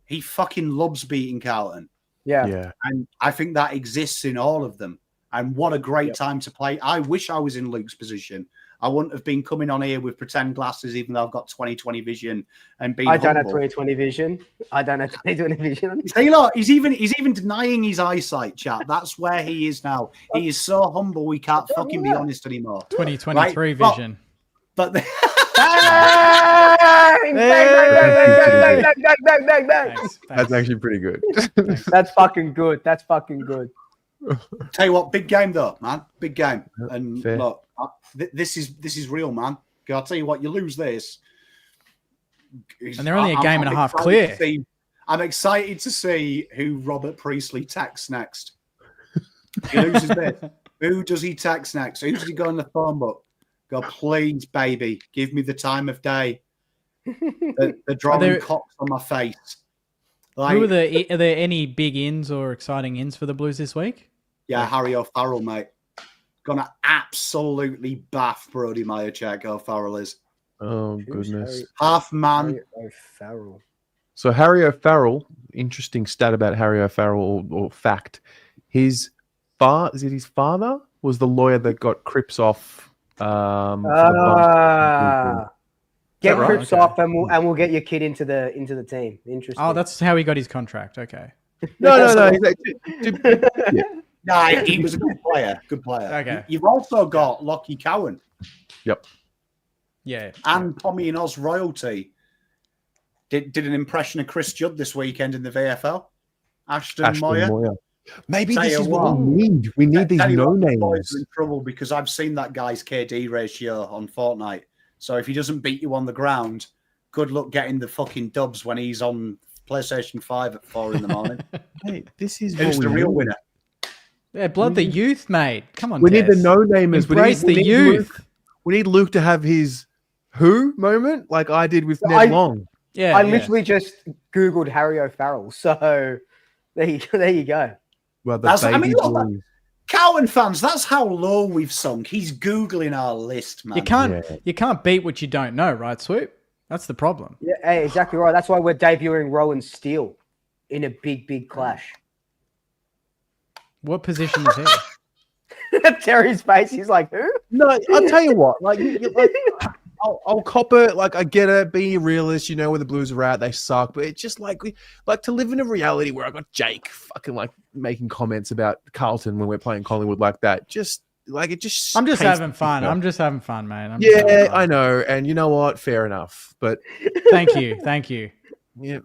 He fucking loves beating Carlton. Yeah. And I think that exists in all of them. And what a great time to play. I wish I was in Luke's position. I wouldn't have been coming on here with pretend glasses, even though I've got 20/20 vision and being I don't humble. have 20/20 vision. I don't have 20/20 vision. Hey, look, he's even denying his eyesight, chat. That's where he is now. He is so humble, we can't fucking be honest anymore. 2023 vision. But Bang! That's actually pretty good. That's fucking good. That's fucking good. Tell you what, big game though, man. Big game. And fair. look, this is real, man. I'll tell you what, you lose this. And they're only a game and a half clear. I'm excited to see who Robert Priestley texts next. He loses this. Who does he text next? Who does he go in the phone book? Go, please, baby, give me the time of day. They're drawing cocks on my face. Like, are there any big ins or exciting ins for the Blues this week? Yeah, Harry O'Farrell, mate. Gonna absolutely baff Brody Myercheck, O'Farrell is. Oh, goodness. Half man. Harry O'Farrell. So Harry O'Farrell, interesting stat about Harry O'Farrell or fact. His father was the lawyer that got Cripps off. Get Cripps off, and we'll get your kid into the team. Interesting. Oh, that's how he got his contract. Okay. No. No, he was a good player. Good player. Okay. You've also got Lockie Cowan. Yep. Yeah. And Pommy and Oz royalty did an impression of Chris Judd this weekend in the VFL. Ashton Moyer. Maybe this is what we need. We need these no-names. Boys are in trouble because I've seen that guy's KD ratio on Fortnite. So if he doesn't beat you on the ground, good luck getting the fucking dubs when he's on PlayStation 5 at 4 in the morning. Hey, this is who's the real winner. Yeah, blood the youth, mate. Come on, we need the no-namers. Embrace the youth. We need Luke to have his who moment like I did with Ned Long. Yeah, I literally just Googled Harry O'Farrell. So there you go. Well, look, Cowan fans, that's how low we've sunk. He's Googling our list, man. You can't beat what you don't know, right, Swoop? That's the problem. Yeah, hey, exactly right. That's why we're debuting Rowan Steele in a big clash. What position is he? Terry's face, he's like, who? No, I'll tell you what. I'll cop it. Like, I get it. Be a realist. You know where the Blues are at. They suck. But it's just like to live in a reality where I got Jake fucking making comments about Carlton when we're playing Collingwood like that. I'm just having fun. I'm just having fun, man. I know. And you know what? Fair enough. But thank you. Yeah,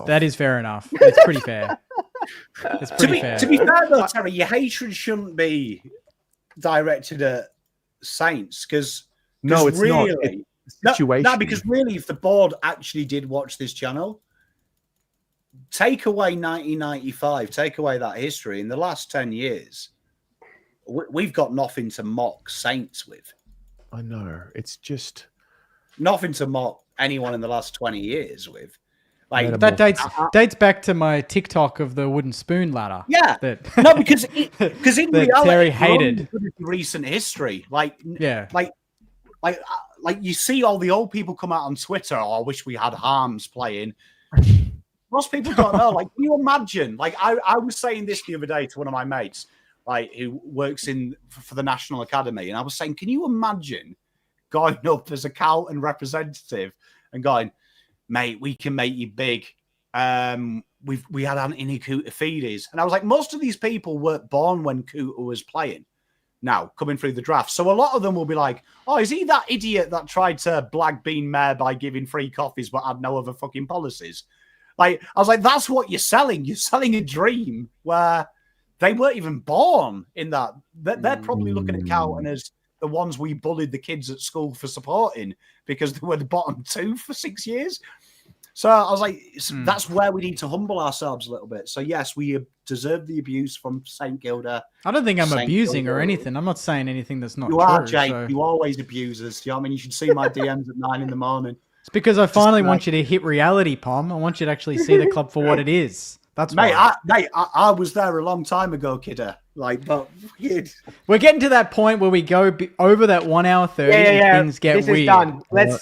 that is fair enough. It's pretty fair. It's pretty fair. To be fair, though, Terry, your hatred shouldn't be directed at Saints because no, it's really, not. It's a situation. No, because really, if the board actually did watch this channel, take away 1995, take away that history. In the last 10 years, we've got nothing to mock Saints with. I know. It's just nothing to mock anyone in the last 20 years with. Like That dates back to my TikTok of the wooden spoon ladder. Yeah, that, no, because in that reality, Terry hated. Recent history, like Yeah, like you see all the old people come out on Twitter. Oh, I wish we had Harms playing. Most people don't know. Like, can you imagine? Like, I was saying this the other day to one of my mates, like, who works for the National Academy, and I was saying, can you imagine going up as a Carlton representative and going, mate, we can make you big. We had Anthony Koutafidis, and I was like, most of these people weren't born when Kouta was playing. Now coming through the draft, so a lot of them will be like, "Oh, is he that idiot that tried to blag Bean Mayor by giving free coffees but had no other fucking policies?" Like, I was like, "That's what you're selling. You're selling a dream where they weren't even born in that. They're probably looking at Carlton as the ones we bullied the kids at school for supporting because they were the bottom two for 6 years." So I was like, that's where we need to humble ourselves a little bit. So yes, we deserve the abuse from St Kilda. I don't think I'm abusing or anything. I'm not saying anything that's not true. You are, Jake. So. You always abuse us. You know what I mean? You should see my DMs at 9 a.m. It's because I finally want you to hit reality, Pom. I want you to actually see the club for what it is. That's why. I was there a long time ago, kidder. Like, but we're getting to that point where we go over that 1 hour 30 and things get this weird. Is done. Let's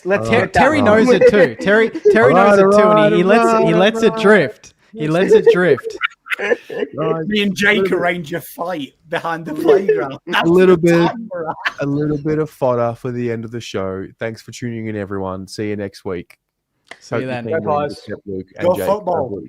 Terry knows it too. Terry knows it too, and he lets it drift. He lets it drift. Me and Jake arrange a fight behind the playground. a little bit of fodder for the end of the show. Thanks for tuning in, everyone. See you next week. See you then. Go, guys. Go football.